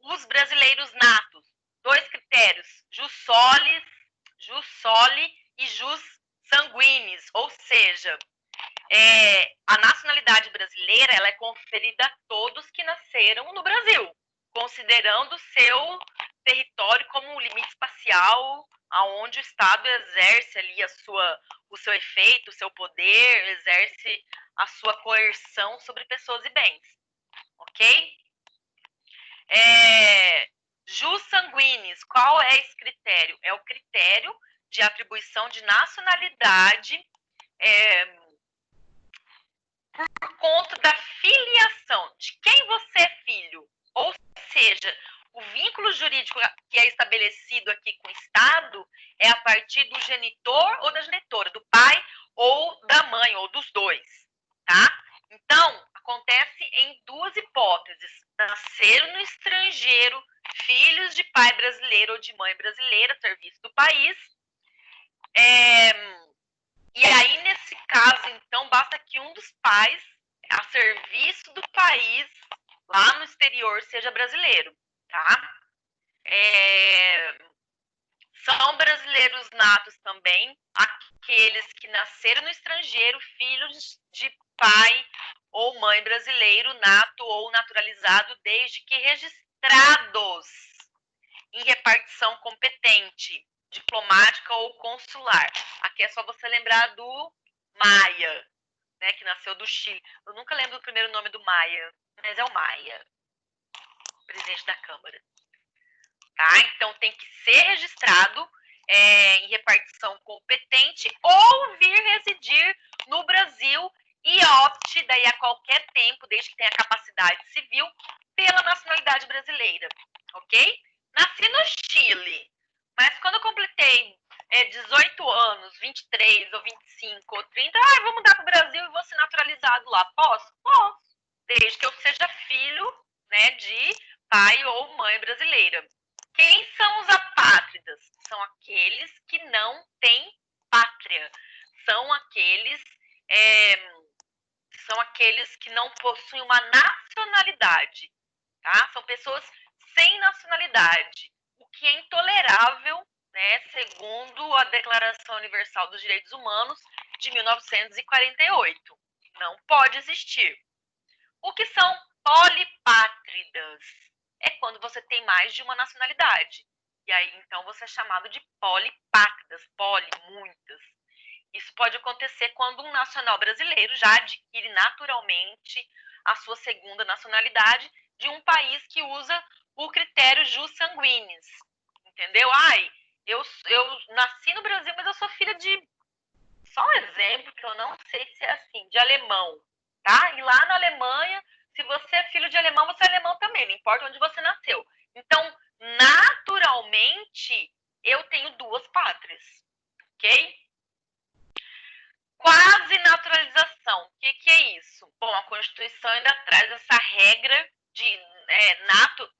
os brasileiros natos? 2 critérios. Jus soli e jus sanguinis. Ou seja, a nacionalidade brasileira ela é conferida a todos que nasceram no Brasil, considerando seu território como um limite espacial, aonde o Estado exerce ali o seu efeito, o seu poder, exerce a sua coerção sobre pessoas e bens, ok? Jus sanguinis, qual é esse critério? É o critério de atribuição de nacionalidade por conta da filiação, de quem você é filho. Ou seja, o vínculo jurídico que é estabelecido aqui com o Estado é a partir do genitor ou da genitora, do pai ou da mãe, ou dos dois, tá? Então, acontece em 2 hipóteses. Nasceram no estrangeiro, filhos de pai brasileiro ou de mãe brasileira, serviço do país. E aí, nesse caso, então, basta que um dos pais, a serviço do país, lá no exterior, seja brasileiro, tá? São brasileiros natos também aqueles que nasceram no estrangeiro, filhos de pai ou mãe brasileiro, nato ou naturalizado, desde que registrados em repartição competente, diplomática ou consular. Aqui é só você lembrar do Maia, né, que nasceu do Chile. Eu nunca lembro o primeiro nome do Maia, mas é o Maia, presidente da Câmara. Tá? Então tem que ser registrado em repartição competente ou vir residir no Brasil e opte daí a qualquer tempo, desde que tenha capacidade civil, pela nacionalidade brasileira, ok? Nasci no Chile, mas quando eu completei 18 anos, 23 ou 25 ou 30, vou mudar para o Brasil e vou ser naturalizado lá. Posso? Posso, desde que eu seja filho, né, de pai ou mãe brasileira. Quem são os apátridas? São aqueles que não têm pátria. São aqueles que não possuem uma nacionalidade. Tá? São pessoas sem nacionalidade, o que é intolerável, né, segundo a Declaração Universal dos Direitos Humanos de 1948. Não pode existir. O que são polipátridas? É quando você tem mais de uma nacionalidade. E aí, então, você é chamado de polipátridas, muitas. Isso pode acontecer quando um nacional brasileiro já adquire naturalmente a sua segunda nacionalidade de um país que usa o critério jus sanguinis. Entendeu? Eu nasci no Brasil, mas eu sou filha de... Só um exemplo, que eu não sei se é assim, de alemão. Tá? E lá na Alemanha, se você é filho de alemão, você é alemão também, não importa onde você nasceu. Então, naturalmente, eu tenho duas pátrias, ok? Quase naturalização. O que é isso? Bom, a Constituição ainda traz essa regra de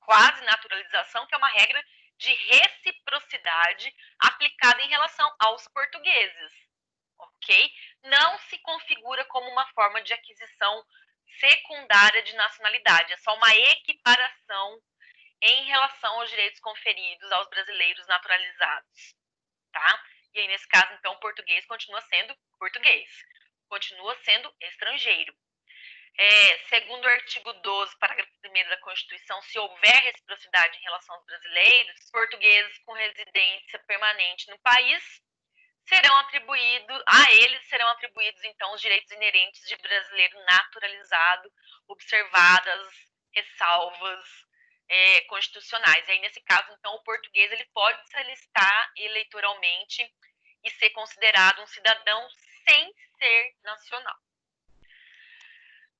quase naturalização, que é uma regra de reciprocidade aplicada em relação aos portugueses, ok? Não se configura como uma forma de aquisição secundária de nacionalidade, é só uma equiparação em relação aos direitos conferidos aos brasileiros naturalizados, tá? E aí, nesse caso, então, o português continua sendo português, continua sendo estrangeiro. Segundo o artigo 12, parágrafo 1º da Constituição, se houver reciprocidade em relação aos brasileiros, portugueses com residência permanente no país, a eles serão atribuídos, então, os direitos inerentes de brasileiro naturalizado, observadas ressalvas constitucionais. E aí, nesse caso, então, o português ele pode se alistar eleitoralmente e ser considerado um cidadão sem ser nacional.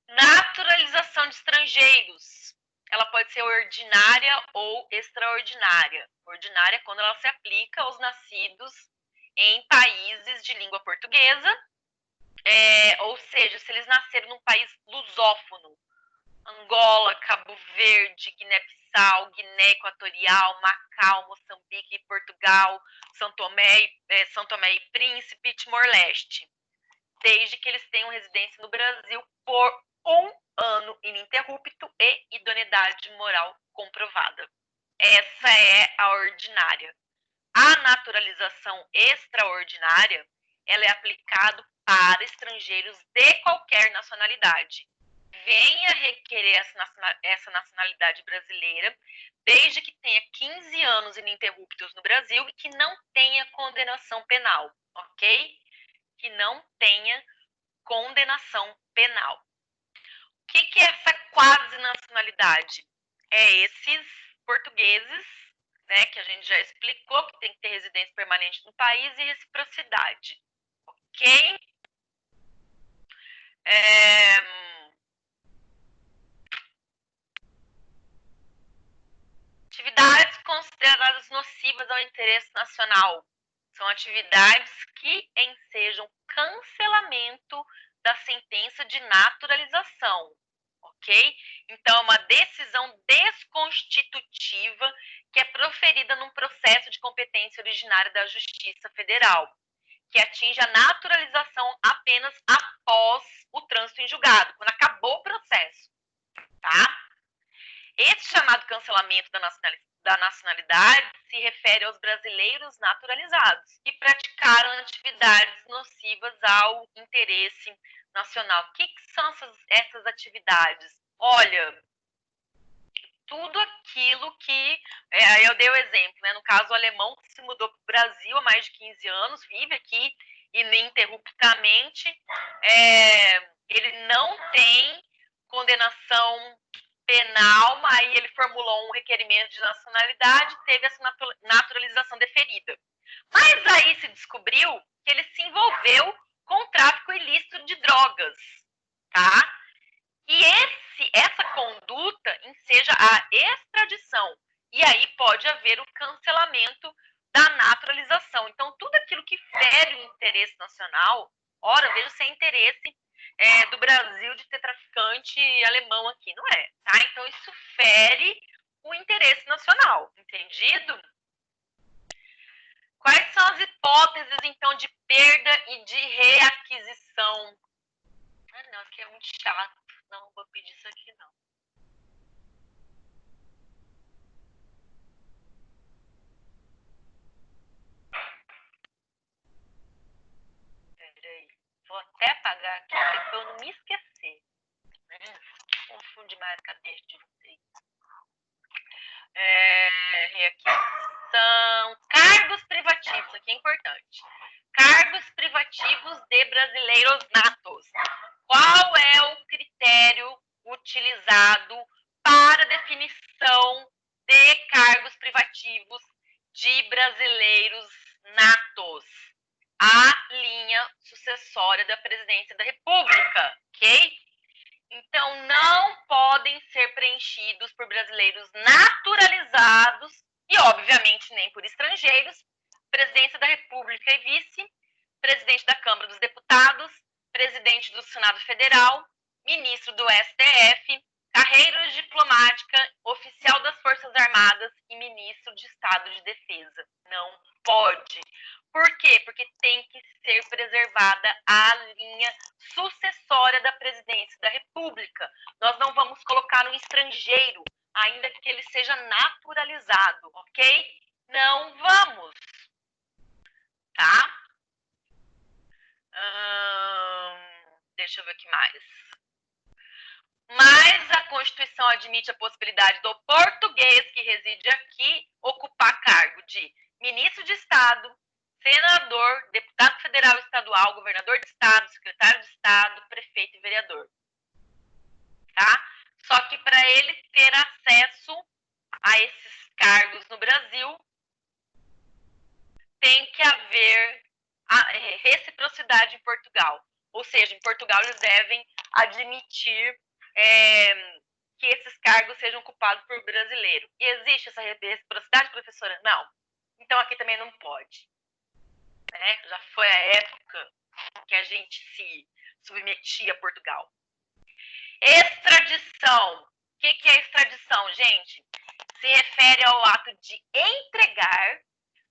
Naturalização de estrangeiros. Ela pode ser ordinária ou extraordinária. Ordinária é quando ela se aplica aos nascidos em países de língua portuguesa, ou seja, se eles nasceram num país lusófono, Angola, Cabo Verde, Guiné-Bissau, Guiné Equatorial, Macau, Moçambique, Portugal, São Tomé e Príncipe, Timor-Leste, desde que eles tenham residência no Brasil por 1 ano ininterrupto e idoneidade moral comprovada. Essa é a ordinária. A naturalização extraordinária, ela é aplicada para estrangeiros de qualquer nacionalidade. Venha requerer essa nacionalidade brasileira, desde que tenha 15 anos ininterruptos no Brasil e que não tenha condenação penal, ok? Que não tenha condenação penal. O que é essa quase nacionalidade? É esses portugueses, né, que a gente já explicou, que tem que ter residência permanente no país e reciprocidade, ok? Atividades consideradas nocivas ao interesse nacional. São atividades que ensejam cancelamento da sentença de naturalização, ok? Então, é uma decisão desconstitutiva que é proferida num processo de competência originária da Justiça Federal, que atinge a naturalização apenas após o trânsito em julgado, quando acabou o processo, tá? Esse chamado cancelamento da nacionalidade se refere aos brasileiros naturalizados que praticaram atividades nocivas ao interesse nacional. O que são essas atividades? Olha, tudo aquilo que... Aí eu dei o exemplo, né? No caso, o alemão que se mudou para o Brasil há mais de 15 anos, vive aqui ininterruptamente. Ele não tem condenação penal, aí ele formulou um requerimento de nacionalidade, teve essa naturalização deferida. Mas aí se descobriu que ele se envolveu com tráfico ilícito de drogas, tá? E essa conduta enseja a extradição. E aí pode haver o cancelamento da naturalização. Então, tudo aquilo que fere o interesse nacional, ora, vejo sem interesse do Brasil de ter traficante alemão aqui, não é? Tá? Então, isso fere o interesse nacional, entendido? Quais são as hipóteses, então, de perda e de reaquisição? Ah, não, aqui é muito chato. Não vou pedir isso aqui, não. Peraí. Vou até apagar aqui para eu não me esquecer. Confunde mais a cabeça de vocês. Reaquisição. Cargos privativos. Aqui é importante. Cargos privativos de brasileiros natos. Qual é o critério utilizado para definição de cargos privativos de brasileiros natos? A linha sucessória da presidência da República, ok? Então, não podem ser preenchidos por brasileiros naturalizados e, obviamente, nem por estrangeiros. Presidência da República e vice, presidente da Câmara dos Deputados, presidente do Senado Federal, ministro do STF, carreira diplomática, oficial das Forças Armadas e ministro de Estado de Defesa. Não pode. Por quê? Porque tem que ser preservada a linha sucessória da presidência da República. Nós não vamos colocar um estrangeiro, ainda que ele seja naturalizado, ok? Não vamos. Tá? Deixa eu ver o que mais. Mas a Constituição admite a possibilidade do português que reside aqui ocupar cargo de ministro de Estado, senador, deputado federal e estadual, governador de Estado, secretário de Estado, prefeito e vereador. Tá? Só que para ele ter acesso a esses cargos no Brasil, tem que haver a reciprocidade em Portugal. Ou seja, em Portugal eles devem admitir que esses cargos sejam ocupados por brasileiro. E existe essa reciprocidade, professora? Não. Então aqui também não pode. Né? Já foi a época que a gente se submetia a Portugal. Extradição. O que é extradição, gente? Se refere ao ato de entregar,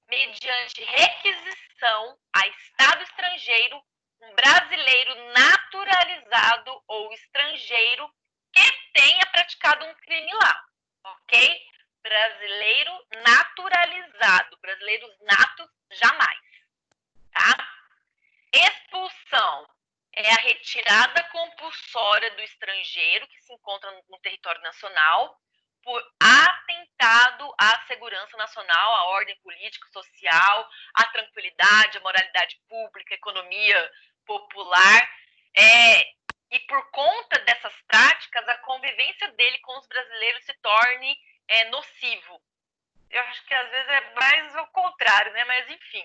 mediante requisição a Estado estrangeiro, um brasileiro naturalizado ou estrangeiro que tenha praticado um crime lá, ok? Brasileiro naturalizado, brasileiros natos, jamais, tá? Expulsão é a retirada compulsória do estrangeiro que se encontra no território nacional por atentado à segurança nacional, à ordem política, social, à tranquilidade, à moralidade pública, à economia popular. E por conta dessas práticas, a convivência dele com os brasileiros se torne nocivo. Eu acho que às vezes é mais o contrário, né? Mas enfim.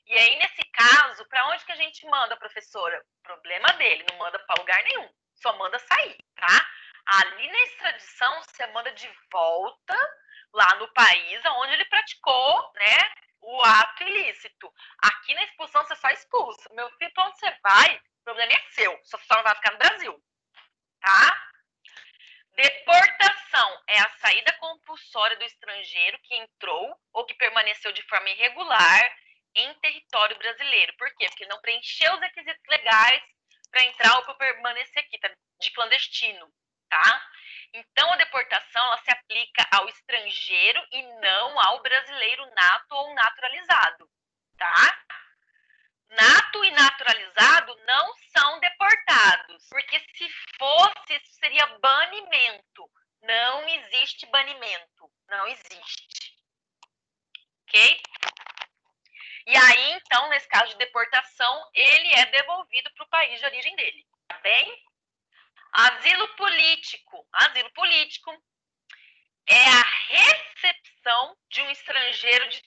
E aí, nesse caso, para onde que a gente manda, professora? Problema dele, não manda para lugar nenhum, só manda sair, tá? Ali na extradição, você manda de volta lá no país onde ele praticou, né, o ato ilícito. Aqui na expulsão, você só expulsa. Meu filho, para onde você vai, o problema é seu, só não vai ficar no Brasil, tá? Deportação é a saída compulsória do estrangeiro que entrou ou que permaneceu de forma irregular em território brasileiro. Por quê? Porque ele não preencheu os requisitos legais para entrar ou para permanecer aqui, tá? De clandestino, tá? Então, a deportação ela se aplica ao estrangeiro e não ao brasileiro nato ou naturalizado, tá? Nato e naturalizado não são deportados, porque se fosse, isso seria banimento. Não existe banimento. Não existe. Ok? E aí, então, nesse caso de deportação, ele é devolvido para o país de origem dele. Tá bem? Asilo político. Asilo político é a recepção de um estrangeiro de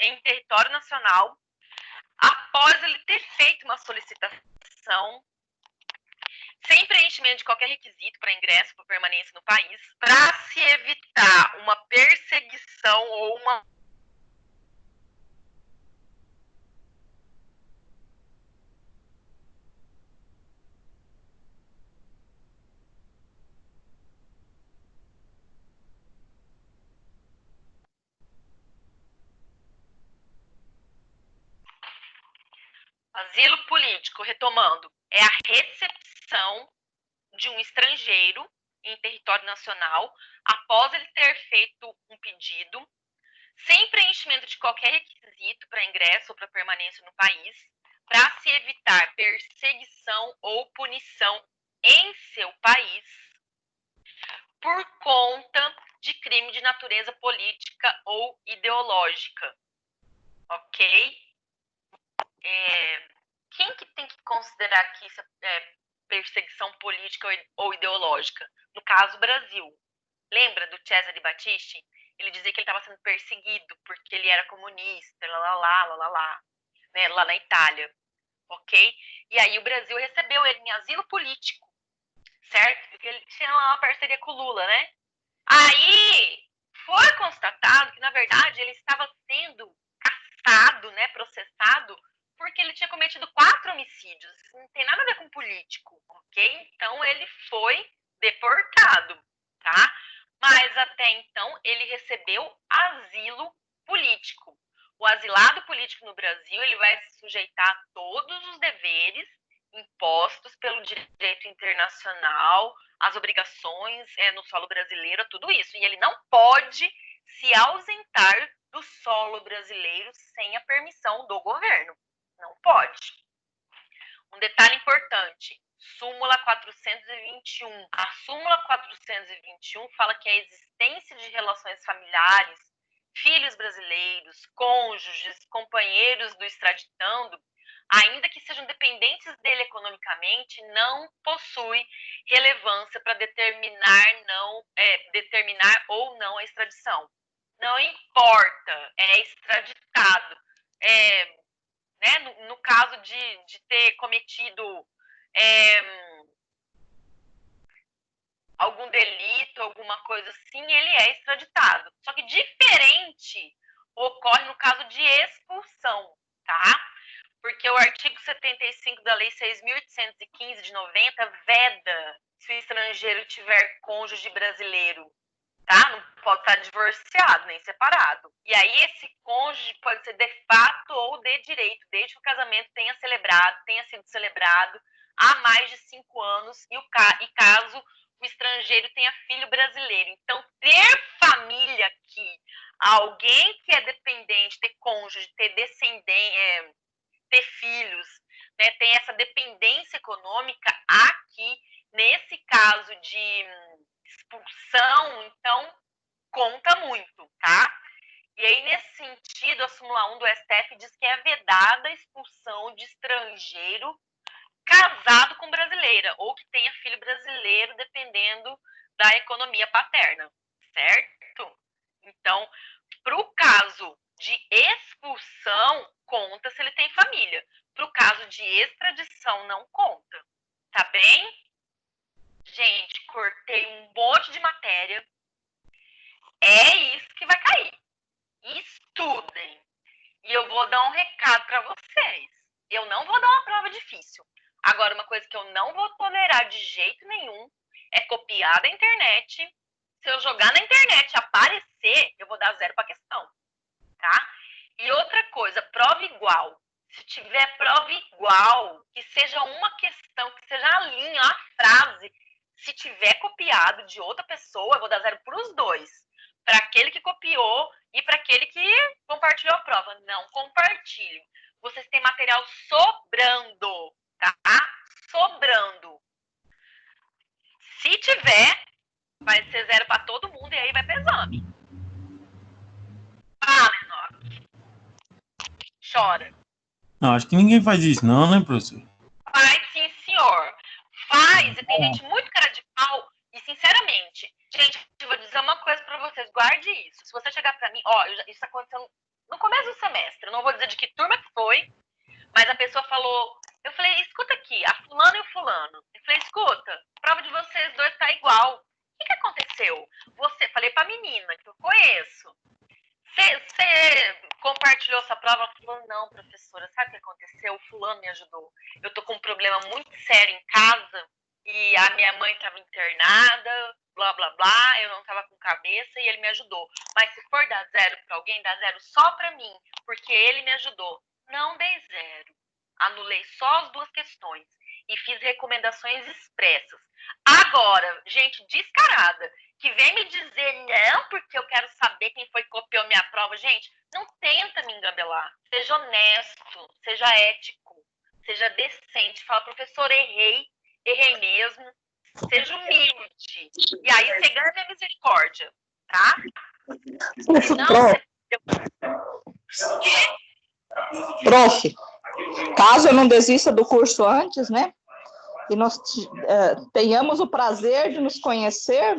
em território nacional após ele ter feito uma solicitação sem preenchimento de qualquer requisito para ingresso ou permanência no país, para se evitar uma perseguição ou uma asilo político, retomando, é a recepção de um estrangeiro em território nacional após ele ter feito um pedido sem preenchimento de qualquer requisito para ingresso ou para permanência no país, para se evitar perseguição ou punição em seu país por conta de crime de natureza política ou ideológica. Ok? Quem que tem que considerar que isso é perseguição política ou ideológica? No caso, Brasil. Lembra do Cesare Battisti? Ele dizia que ele estava sendo perseguido porque ele era comunista, né, lá na Itália, ok? E aí o Brasil recebeu ele em asilo político, certo? Porque ele tinha lá uma parceria com o Lula, né? Aí foi constatado que, na verdade, ele estava sendo caçado, né, processado, porque ele tinha cometido 4 homicídios. Isso não tem nada a ver com político, ok? Então ele foi deportado, tá? Mas até então ele recebeu asilo político. O asilado político no Brasil, ele vai se sujeitar a todos os deveres impostos pelo direito internacional, as obrigações no solo brasileiro, tudo isso. E ele não pode se ausentar do solo brasileiro sem a permissão do governo. Não pode. Um detalhe importante. Súmula 421. A súmula 421 fala que a existência de relações familiares, filhos brasileiros, cônjuges, companheiros do extraditando, ainda que sejam dependentes dele economicamente, não possui relevância para determinar ou não a extradição. Não importa, é extraditado. Né, no caso de ter cometido algum delito, alguma coisa assim, ele é extraditado. Só que diferente ocorre no caso de expulsão, tá? Porque o artigo 75 da Lei 6.815 de 90 veda se o estrangeiro tiver cônjuge brasileiro, tá? Não pode estar divorciado nem separado. E aí esse cônjuge pode ser de fato ou de direito, desde que o casamento tenha sido celebrado há mais de 5 anos e caso o estrangeiro tenha filho brasileiro. Então, ter família aqui, alguém que é dependente, ter cônjuge, ter descendente, ter filhos, né, tem essa dependência econômica aqui, nesse caso de expulsão, então conta muito, tá? E aí, nesse sentido, a súmula 1 do STF diz que é vedada a expulsão de estrangeiro casado com brasileira, ou que tenha filho brasileiro, dependendo da economia paterna, certo? Então, para o caso de expulsão, conta se ele tem família. Para o caso de extradição, não conta. Tá bem? Gente, cortei um monte de matéria. É isso que vai cair. Estudem. E eu vou dar um recado para vocês. Eu não vou dar uma prova difícil. Agora, uma coisa que eu não vou tolerar de jeito nenhum é copiar da internet. Se eu jogar na internet e aparecer, eu vou dar 0 para a questão. Tá? E outra coisa, prova igual. Se tiver prova igual, que seja uma questão, que seja a linha, a frase, se tiver copiado de outra pessoa, eu vou dar 0 para os dois. Para aquele que copiou e para aquele que compartilhou a prova. Não compartilhem. Vocês têm material sobrando, tá? Sobrando. Se tiver, Vai ser 0 para todo mundo e aí vai pro exame. Fala, Enoque. Chora. Não, acho que ninguém faz isso não, né, professor? Faz sim, senhor. Faz, e tem gente muito cara de pau. E, sinceramente, gente, eu vou dizer uma coisa pra vocês, guarde isso. Se você chegar pra mim, ó, isso aconteceu no começo do semestre, eu não vou dizer de que turma que foi, mas a pessoa falou, eu falei, escuta aqui, a fulano e o fulano. Eu falei, escuta, a prova de vocês dois tá igual. O que aconteceu? Falei pra menina que eu conheço. Você compartilhou essa prova? Ela falou, não, professora, sabe o que aconteceu? O fulano me ajudou. Eu tô com um problema muito sério em casa e a minha mãe estava internada, blá, blá, blá, eu não estava com cabeça e ele me ajudou. Mas se for dar 0 para alguém, dá 0 só para mim, porque ele me ajudou. Não dei 0. Anulei só as 2 questões e fiz recomendações expressas. Agora, gente descarada, que vem me dizer não, porque eu quero saber quem foi que copiou minha prova. Gente, não tenta me engambelar. Seja honesto, seja ético, seja decente. Fala, professor, errei mesmo. Seja humilde. E aí você ganha minha misericórdia, tá? Prof, caso eu não desista do curso antes, né? E nós tenhamos o prazer de nos conhecer,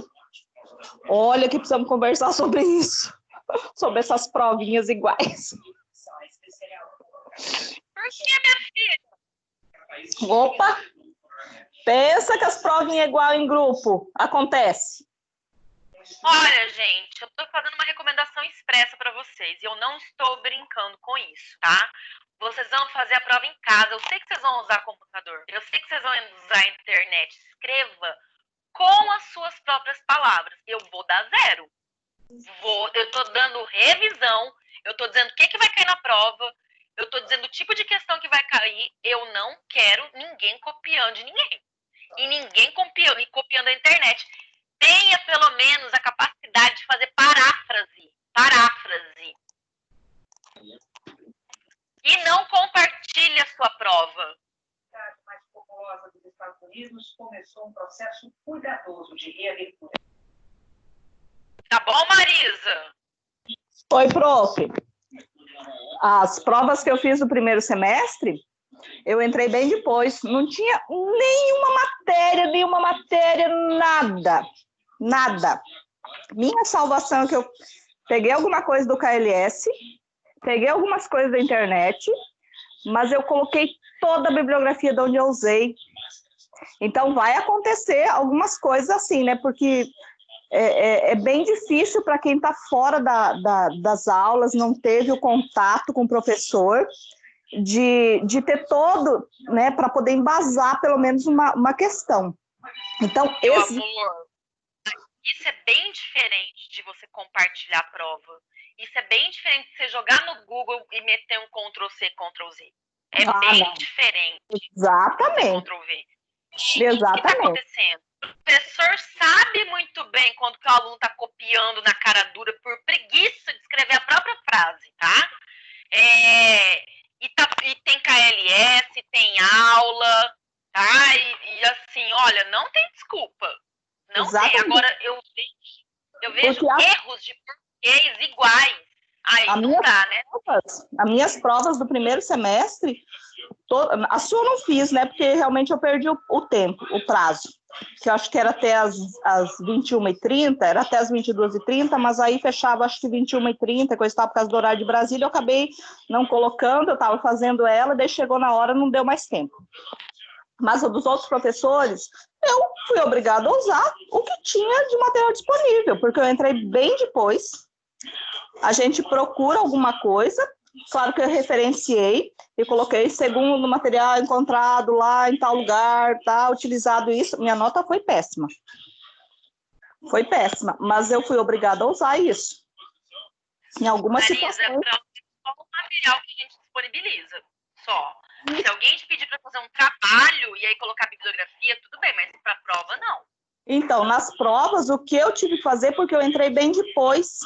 olha que precisamos conversar sobre isso, sobre essas provinhas iguais. Por que, minha filha? Opa! Pensa que as provinhas igual em grupo. Acontece. Olha, gente, eu tô fazendo uma recomendação expressa para vocês e eu não estou brincando com isso, tá? Vocês vão fazer a prova em casa. Eu sei que vocês vão usar computador. Eu sei que vocês vão usar a internet. Escreva com as suas próprias palavras. Eu vou dar 0. Eu tô dando revisão. Eu tô dizendo o que vai cair na prova. Eu tô dizendo o tipo de questão que vai cair. Eu não quero ninguém copiando de ninguém. E ninguém copiando a internet. Tenha pelo menos a capacidade de fazer paráfrase. E não compartilhe a sua prova. A cidade mais populosa dos Estados Unidos começou um processo cuidadoso de reabertura. Tá bom, Marisa? Oi, prof. As provas que eu fiz no primeiro semestre, eu entrei bem depois. Não tinha nenhuma matéria, nada. Minha salvação é que eu peguei alguma coisa do KLS, peguei algumas coisas da internet, mas eu coloquei toda a bibliografia de onde eu usei. Então, vai acontecer algumas coisas assim, né? Porque é bem difícil para quem está fora das aulas, não teve o contato com o professor, de ter todo, né? Para poder embasar pelo menos uma questão. Então, Meu amor, isso é bem diferente de você compartilhar a prova. Isso é bem diferente de você jogar no Google e meter um Ctrl+C, Ctrl+Z. Bem diferente. Exatamente. Ctrl+V. Exatamente. O que está acontecendo? O professor sabe muito bem quando que o aluno está copiando na cara dura por preguiça de escrever a própria frase, tá? E tem KLS, tem aula, tá? E assim, olha, não tem desculpa. Não Exatamente. tem. Agora, eu vejo erros de português iguais. Aí não dá, né? As minhas provas do primeiro semestre, a sua eu não fiz, né? Porque realmente eu perdi o tempo, o prazo. Que eu acho que era até as 21h30, era até as 22h30, mas aí fechava acho que 21h30, coisa tal, por causa do horário de Brasília, eu acabei não colocando, eu estava fazendo ela, daí chegou na hora, não deu mais tempo. Mas dos outros professores, eu fui obrigada a usar o que tinha de material disponível, porque eu entrei bem depois. A gente procura alguma coisa, claro que eu referenciei e coloquei segundo o material encontrado lá em tal lugar, tá, utilizado isso. Minha nota foi péssima. Foi péssima, mas eu fui obrigada a usar isso. Em algumas situações. É só o material que a gente disponibiliza, só. Se alguém te pedir para fazer um trabalho e aí colocar bibliografia, tudo bem, mas para prova, não. Então, nas provas, o que eu tive que fazer, porque eu entrei bem depois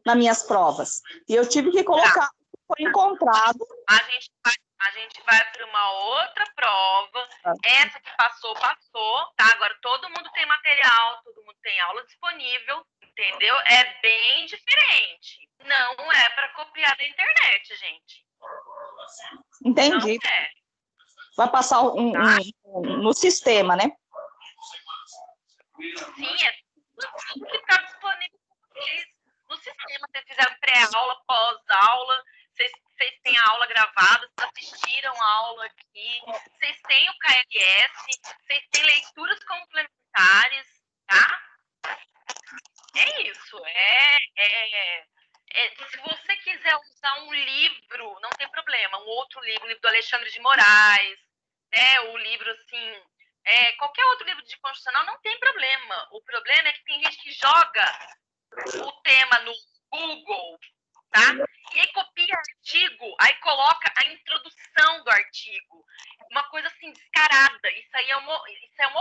nas minhas provas, e eu tive que colocar o que foi encontrado. A gente faz A gente vai para uma outra prova. Essa que passou, passou, tá? Agora todo mundo tem material, todo mundo tem aula disponível, entendeu? É bem diferente. Não é para copiar da internet, gente. Entendi. Não é. Vai passar no sistema, né? Sim, é tudo que está disponível para vocês no sistema. Vocês fizeram pré-aula, pós-aula, vocês têm a aula gravada, vocês assistiram a aula aqui, vocês têm o KLS, vocês têm leituras complementares, tá? É isso. Se você quiser usar um livro, não tem problema. Um outro livro, o livro do Alexandre de Moraes, né? O livro, assim, qualquer outro livro de constitucional, não tem problema. O problema é que tem gente que joga o tema no Google, tá? E aí copia artigo, aí coloca a introdução do artigo. Uma coisa assim, descarada. Isso aí é uma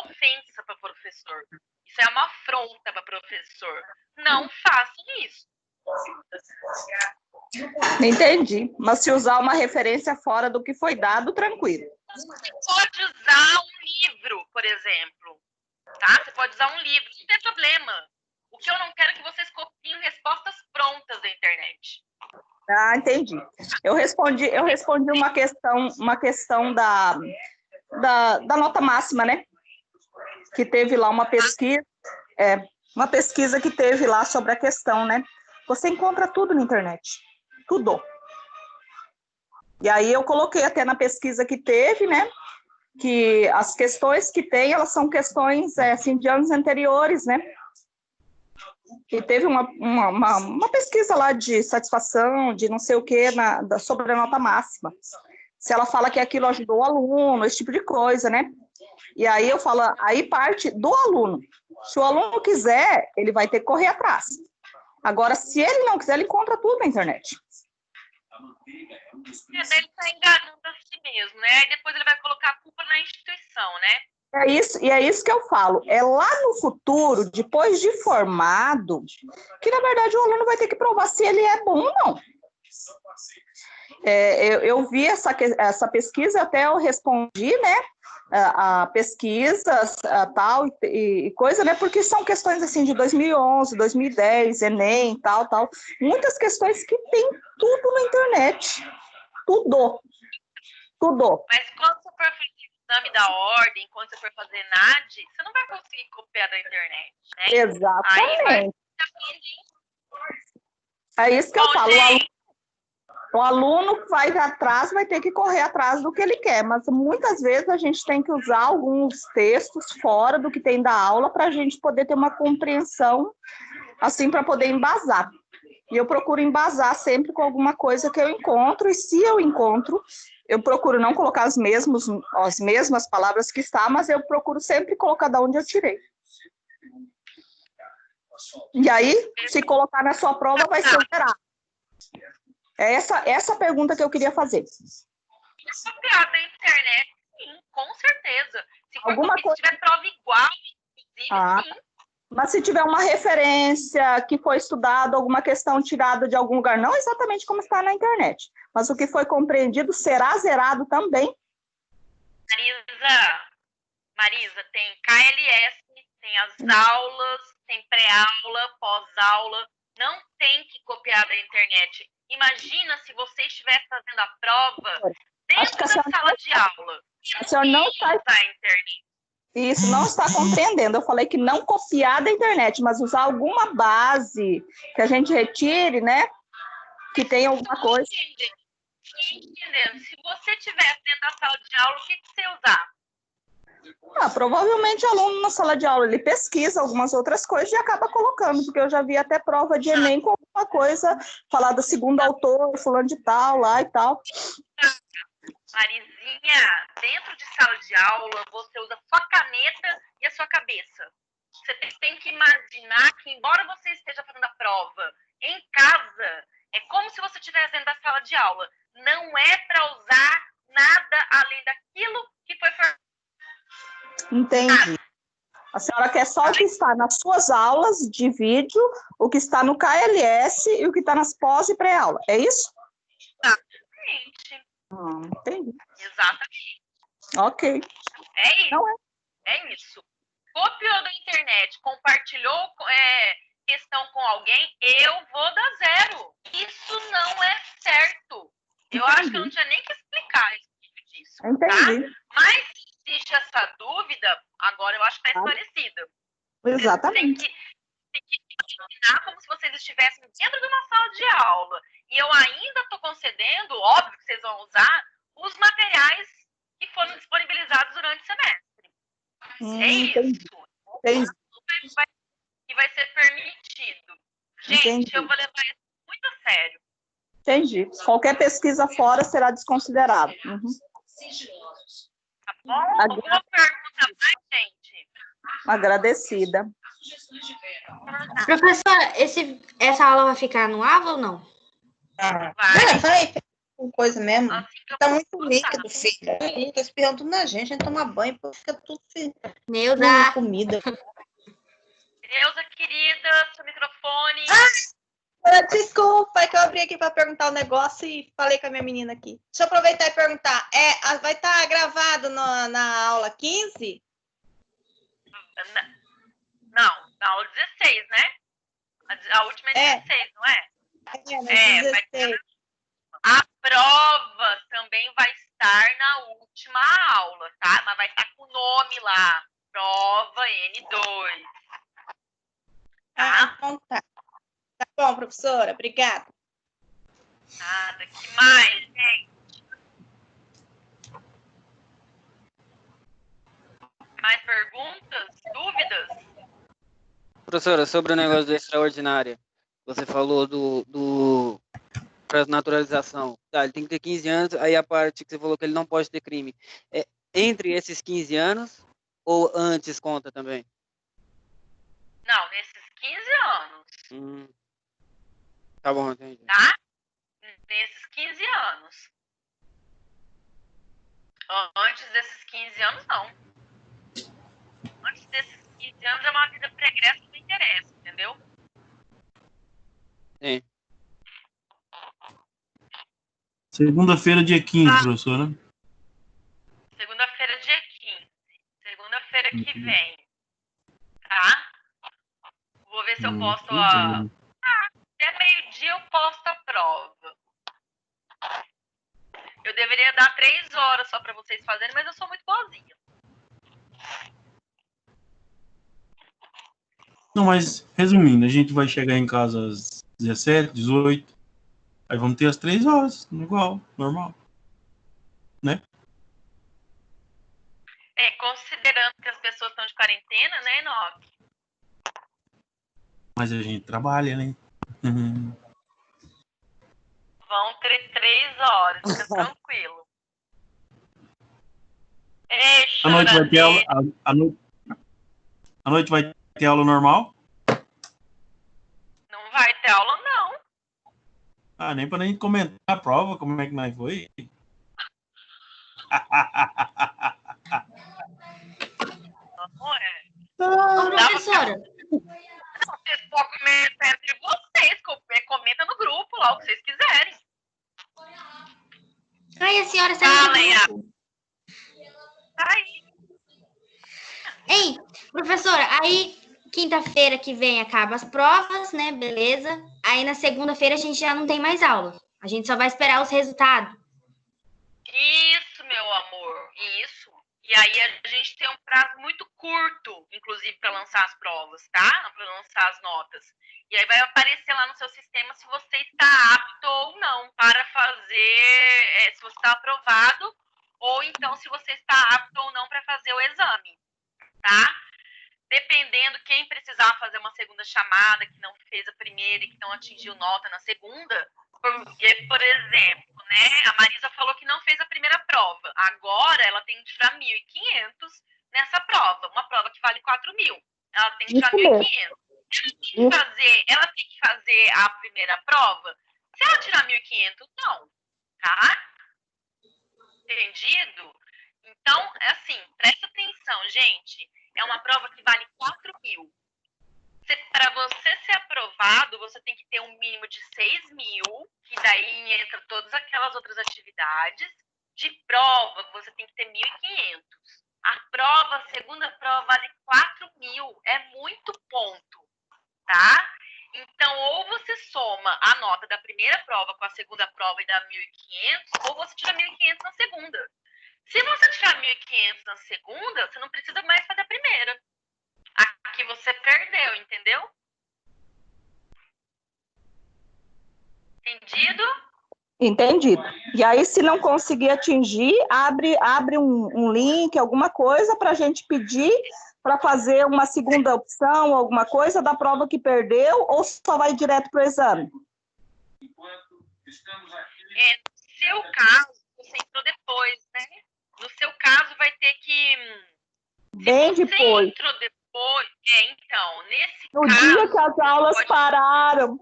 ofensa para professor. Isso é uma afronta para professor. Não façam isso. Entendi. Mas se usar uma referência fora do que foi dado, tranquilo. Você pode usar um livro, por exemplo. Tá? Você pode usar um livro, não tem problema. O que eu não quero é que vocês copiem respostas prontas da internet. Ah, entendi. Eu respondi uma questão da nota máxima, né? Que teve lá uma pesquisa que teve lá sobre a questão, né? Você encontra tudo na internet, tudo. E aí eu coloquei até na pesquisa que teve, né? Que as questões que tem, elas são questões assim, de anos anteriores, né? E teve uma pesquisa lá de satisfação, de não sei o quê, sobre a nota máxima. Se ela fala que aquilo ajudou o aluno, esse tipo de coisa, né? E aí eu falo, aí parte do aluno. Se o aluno quiser, ele vai ter que correr atrás. Agora, se ele não quiser, ele encontra tudo na internet. Ele está enganando a si mesmo, né? E depois ele vai colocar a culpa na instituição, né? É isso que eu falo. É lá no futuro, depois de formado, que, na verdade, o aluno vai ter que provar se ele é bom ou não. Eu vi essa pesquisa, até eu respondi, né? A pesquisas, tal, e coisa, né? Porque são questões, assim, de 2011, 2010, Enem, tal. Muitas questões que tem tudo na internet. Tudo. Mas quando você for fazer o exame da ordem, quando você for fazer NAD, você não vai conseguir copiar da internet, né? Exatamente. É isso que eu falo. O aluno vai atrás, vai ter que correr atrás do que ele quer, mas muitas vezes a gente tem que usar alguns textos fora do que tem da aula para a gente poder ter uma compreensão, assim, para poder embasar. E eu procuro embasar sempre com alguma coisa que eu encontro, e se eu encontro, eu procuro não colocar as mesmas palavras que está, mas eu procuro sempre colocar de onde eu tirei. E aí, se colocar na sua prova, vai ser zerado. É essa pergunta que eu queria fazer. Copiar da internet, sim, com certeza. Se tiver prova igual, inclusive, sim. Mas se tiver uma referência que foi estudado, alguma questão tirada de algum lugar, não exatamente como está na internet, mas o que foi compreendido será zerado também. Marisa, tem KLS, tem as aulas, tem pré-aula, pós-aula, não tem que copiar da internet. Imagina se você estivesse fazendo a prova dentro da sala de aula. A senhora não está na internet. Isso, não está compreendendo. Eu falei que não copiar da internet, mas usar alguma base que a gente retire, né? Que tenha alguma coisa. Entendendo. Se você estivesse dentro da sala de aula, o que você ia usar? Provavelmente o aluno na sala de aula, ele pesquisa algumas outras coisas e acaba colocando, porque eu já vi até prova de Enem com alguma coisa, falar do segundo autor, fulano de tal, lá e tal. Marizinha, dentro de sala de aula, você usa sua caneta e a sua cabeça. Você tem que imaginar que, embora você esteja fazendo a prova em casa, é como se você estivesse dentro da sala de aula. Não é para usar nada além daquilo que foi formado. Entendi. A senhora quer só o que está nas suas aulas de vídeo, o que está no KLS e o que está nas pós e pré-aula, é isso? Exatamente. Entendi. Exatamente. Ok. É isso. Não é. É isso. Copiou da internet, compartilhou questão com alguém, eu vou dar 0. Isso não é certo. Eu acho que eu não tinha nem que explicar esse tipo disso, tá? Entendi. Mas se existe essa dúvida, agora eu acho que está esclarecida. Exatamente. Tem que ensinar como se vocês estivessem dentro de uma sala de aula. E eu ainda estou concedendo, óbvio que vocês vão usar, os materiais que foram disponibilizados durante o semestre. É Entendi. isso. Entendi. E vai ser permitido. Gente, Entendi. eu vou levar isso muito a sério. Entendi. Qualquer pesquisa fora será desconsiderada. Uhum. Tá bom? Alguma pergunta mais, gente? Agradecida. Professora, essa aula vai ficar no AVA ou não? Vai. Com coisa mesmo. Assim que eu Tá muito postar. líquido, filho. Tá espirrando tudo na gente, a gente toma banho, fica tudo Neuza, comida. Deusa querida, seu microfone. Desculpa, é que eu abri aqui para perguntar o negócio e falei com a minha menina aqui. Deixa eu aproveitar e perguntar. Vai estar gravado na aula 15? Não, na aula 16, né? A última é 16, não é? É, vai ter. A prova também vai estar na última aula, tá? Mas vai estar com o nome lá. Prova N2. Tá? Então tá. Tá bom, professora. Obrigada. Nada. Que mais, gente? Mais perguntas? Dúvidas? Professora, sobre o negócio do extraordinária, você falou do para naturalização. Tá, ele tem que ter 15 anos, aí a parte que você falou que ele não pode ter crime. É entre esses 15 anos ou antes conta também? Não, nesses 15 anos, Tá bom, entendi. tá? Nesses 15 anos. Antes desses 15 anos, não. Antes desses 15 anos é uma vida pregressa que não interessa, entendeu? Sim. Segunda-feira, dia 15, professora. Segunda-feira, dia 15. Segunda-feira que vem. Tá? Vou ver se eu posto até meio-dia eu posto a prova. Eu deveria dar 3 horas só para vocês fazerem, mas eu sou muito boazinha. Não, mas resumindo, a gente vai chegar em casa às 17, 18. Aí vamos ter as 3 horas, igual, normal. Né? Considerando que as pessoas estão de quarentena, né, Enoque? Mas a gente trabalha, né? Vão ter 3 horas, fica tranquilo. Ei, A noite vai ter aula. A noite vai ter aula normal? Não vai ter aula, não. Ah, nem pra gente comentar a prova, como é que nós foi. Não é. Ô, professora, Vocês podem comentar entre vocês, comenta no grupo lá o que vocês quiserem. aí a senhora saiu do grupo. Tá aí. Ei, professora, aí quinta-feira que vem acaba as provas, né? Beleza. Aí na segunda-feira a gente já não tem mais aula. A gente só vai esperar os resultados. Isso, meu amor, isso. E aí a gente tem um prazo muito curto, inclusive, para lançar as provas, tá? Para lançar as notas. E aí vai aparecer lá no seu sistema se você está apto ou não para fazer, se você está aprovado, ou então se você está apto ou não para fazer o exame, tá? Dependendo quem precisar fazer uma segunda chamada, que não fez a primeira e que não atingiu nota na segunda, porque, por exemplo, né, a Marisa falou que não fez a primeira prova. Agora ela tem que tirar 1.500 nessa prova, uma prova que vale 4.000. Ela tem que tirar 1.500. Ela tem que fazer a primeira prova. Se ela tirar 1.500, não, tá? Entendido? Então, assim, presta atenção, gente. É uma prova que vale 4.000. Para você ser aprovado, você tem que ter um mínimo de 6 mil, que daí entra todas aquelas outras atividades. De prova, você tem que ter 1.500. A prova, a segunda prova, vale 4 mil. É muito ponto, tá? Então, ou você soma a nota da primeira prova com a segunda prova e dá 1.500, ou você tira 1.500 na segunda. Se você tirar 1.500 na segunda, você não precisa mais fazer a primeira. Aqui você perdeu, entendeu? Entendido? Entendido. E aí, se não conseguir atingir, abre um link, alguma coisa para a gente pedir para fazer uma segunda opção, alguma coisa da prova que perdeu, ou só vai direto para o exame? No seu caso, você entrou depois, né? No seu caso, vai ter que... Bem depois. Entrou depois, então, nesse No caso... dia que as aulas pararam.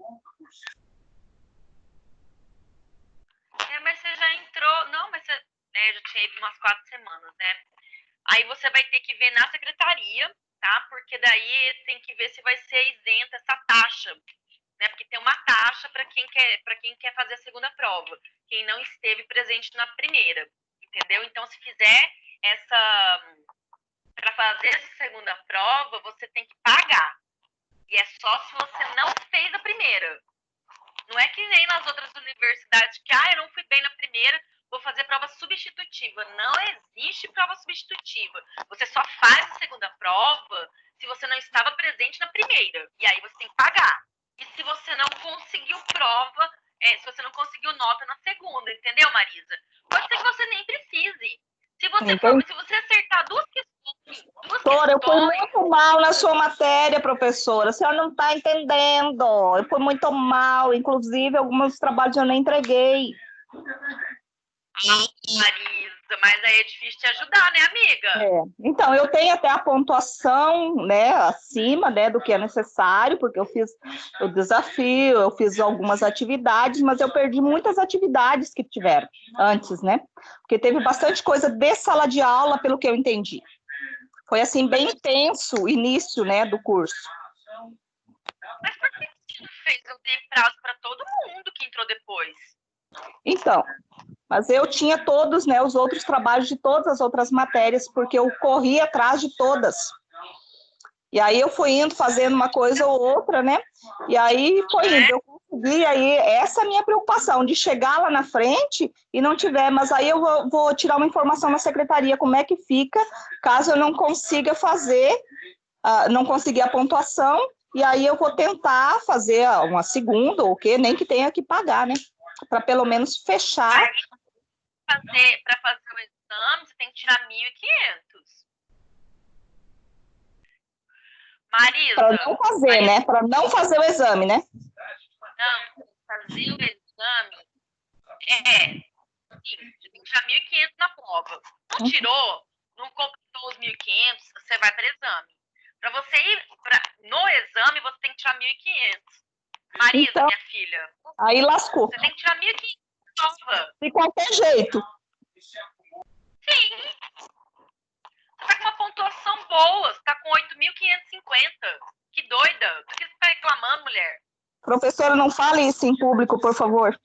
Mas você já entrou... Não, mas você já tinha ido umas 4 semanas, né? Aí você vai ter que ver na secretaria, tá? Porque daí tem que ver se vai ser isenta essa taxa, né? Porque tem uma taxa para quem quer fazer a segunda prova, quem não esteve presente na primeira, entendeu? Então, se fizer para fazer essa segunda prova, você tem que pagar. E é só se você não fez a primeira. Não é que nem nas outras universidades que, eu não fui bem na primeira, vou fazer prova substitutiva. Não existe prova substitutiva. Você só faz a segunda prova se você não estava presente na primeira. E aí você tem que pagar. E se você não conseguiu prova, se você não conseguiu nota na segunda, entendeu, Marisa? Pode ser que você nem precise. Se você acertar duas questões... Professora, eu fui muito mal na sua matéria, professora. A senhora não está entendendo. Eu fui muito mal. Inclusive, alguns trabalhos eu nem entreguei. Marisa, mas aí é difícil te ajudar, né, amiga? Então, eu tenho até a pontuação, né, acima, né, do que é necessário, porque eu fiz o desafio, eu fiz algumas atividades, mas eu perdi muitas atividades que tiveram antes, né? Porque teve bastante coisa de sala de aula, pelo que eu entendi. Foi, assim, bem intenso o início, né, do curso. Mas por que você não fez? Eu dei prazo para todo mundo que entrou depois. Então, mas eu tinha todos, né, os outros trabalhos de todas as outras matérias, porque eu corri atrás de todas. E aí eu fui indo, fazendo uma coisa ou outra, né? E aí foi indo, eu consegui, aí essa é a minha preocupação, de chegar lá na frente e não tiver, mas aí eu vou tirar uma informação na secretaria, como é que fica, caso eu não consiga fazer, não conseguir a pontuação, e aí eu vou tentar fazer uma segunda, ou o quê, nem que tenha que pagar, né? Para pelo menos fechar. Para fazer o exame, você tem que tirar 1.500. Marisa. Para não fazer, né? Para não fazer o exame, né? Não, fazer o exame sim, você tem que tirar 1.500 na prova. Não tirou, não completou os 1.500, você vai para exame. Para você ir no exame, você tem que tirar 1.500. Marisa, então, minha filha. Aí lascou. Você tem que tirar 1.500 prova. De qualquer jeito. Sim. Você tá com uma pontuação boa. Você tá com 8.550. Que doida. Por que você tá reclamando, mulher? Professora, não fale isso em público, por favor.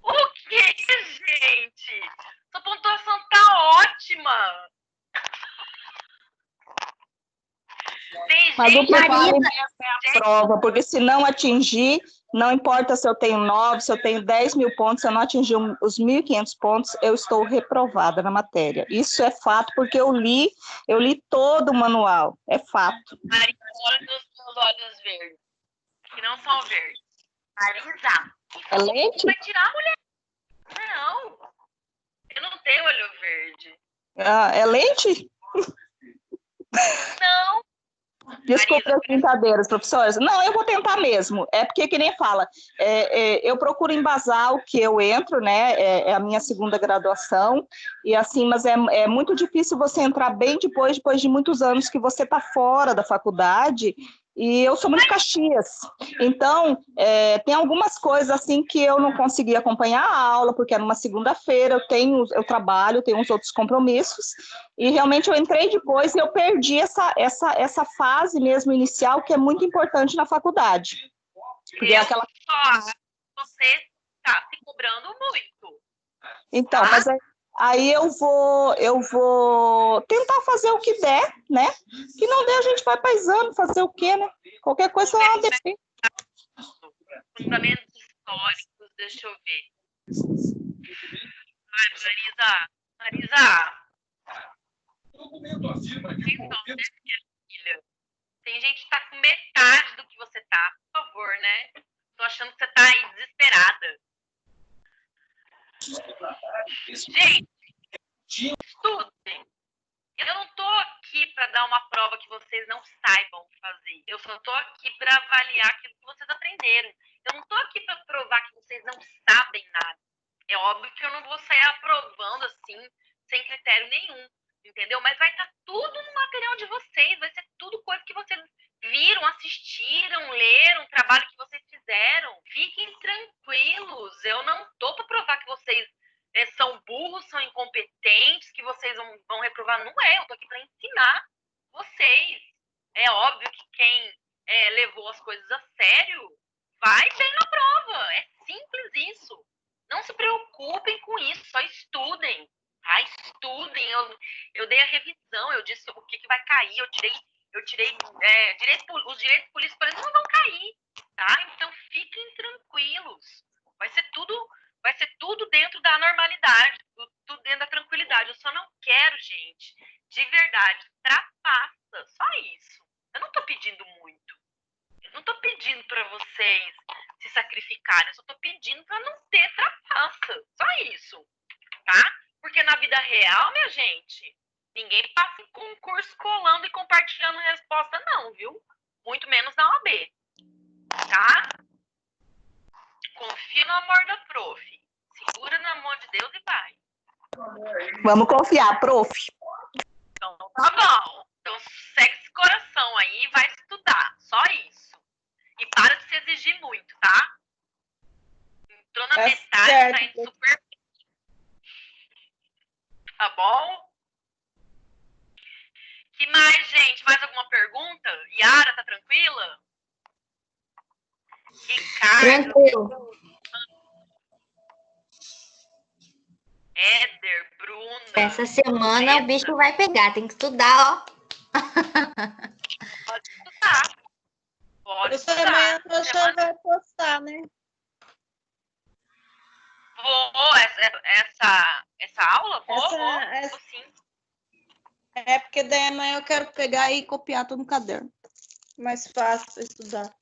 O que, gente? Sua pontuação tá ótima. Mas o que vale mesmo é a prova, porque se não atingir, não importa se eu tenho 9, se eu tenho 10 mil pontos, se eu não atingir os 1.500 pontos, eu estou reprovada na matéria. Isso é fato, porque eu li todo o manual, é fato. Marisa, olha nos meus olhos verdes, que não são verdes. Marisa, é lente? Vai tirar, mulher? Não, eu não tenho olho verde. É lente? Não. Desculpe as brincadeiras, professores. Não, eu vou tentar mesmo. É porque, que nem fala, eu procuro embasar o que eu entro, né? É a minha segunda graduação, e assim, mas é muito difícil você entrar bem depois de muitos anos que você está fora da faculdade E eu sou muito Caxias, então tem algumas coisas assim que eu não consegui acompanhar a aula, porque era uma segunda-feira, eu trabalho, tenho uns outros compromissos, e realmente eu entrei depois e eu perdi essa fase mesmo inicial, que é muito importante na faculdade. Porque é aquela... Você está se cobrando muito. Então, mas aí eu vou tentar fazer o que der, né? Que não der, a gente vai paisando, fazer o quê, né? Qualquer coisa depende. Fundamentos históricos, deixa eu ver. Ai, Marisa. Então, né, minha filha? Tem gente que tá com metade do que você tá, por favor, né? Tô achando que você tá aí desesperada. Gente, estudem. Eu não tô aqui para dar uma prova que vocês não saibam fazer. Eu só tô aqui para avaliar aquilo que vocês aprenderam. Eu não tô aqui para provar que vocês não sabem nada. É óbvio que eu não vou sair aprovando assim, sem critério nenhum, entendeu? Mas vai estar tudo no material de vocês, vai ser tudo coisa que vocês viram, assistiram, leram, trabalho que vocês fizeram. Fiquem tranquilos. Eu não tô para provar que vocês são burros, são incompetentes, que vocês vão reprovar. Não é, eu tô aqui para ensinar vocês. É óbvio que quem levou as coisas a sério vai bem na prova. É simples isso. Não se preocupem com isso, só estudem. Tá? Estudem. Eu dei a revisão, eu disse o que vai cair, eu tirei os direitos políticos, por exemplo, não vão cair. Tá? Então fiquem tranquilos. Vai ser tudo dentro da normalidade, tudo dentro da tranquilidade. Eu só não quero, gente, de verdade, trapaça, só isso. Eu não tô pedindo muito. Eu não tô pedindo para vocês se sacrificarem, eu só tô pedindo para não ter trapaça, só isso, tá? Porque na vida real, minha gente, ninguém passa em concurso colando e compartilhando resposta não, viu? Muito menos na OAB, tá? Confia no amor da prof. Segura na mão de Deus e vai. Vamos confiar, prof. Então, tá bom. Então, segue esse coração aí e vai estudar. Só isso. E para de se exigir muito, tá? Entrou na metade, certo. tá indo super bem. Tá bom? Que mais, gente? Mais alguma pergunta? Yara, tá tranquila? Ricardo. Tranquilo. Éder, Bruna. Essa semana o bicho vai pegar, tem que estudar, ó. Pode estudar. Pode Você amanhã estudar. você vai postar, né? Vou, essa aula? Vou sim. É porque daí amanhã eu quero pegar e copiar tudo no caderno. Mais fácil pra estudar.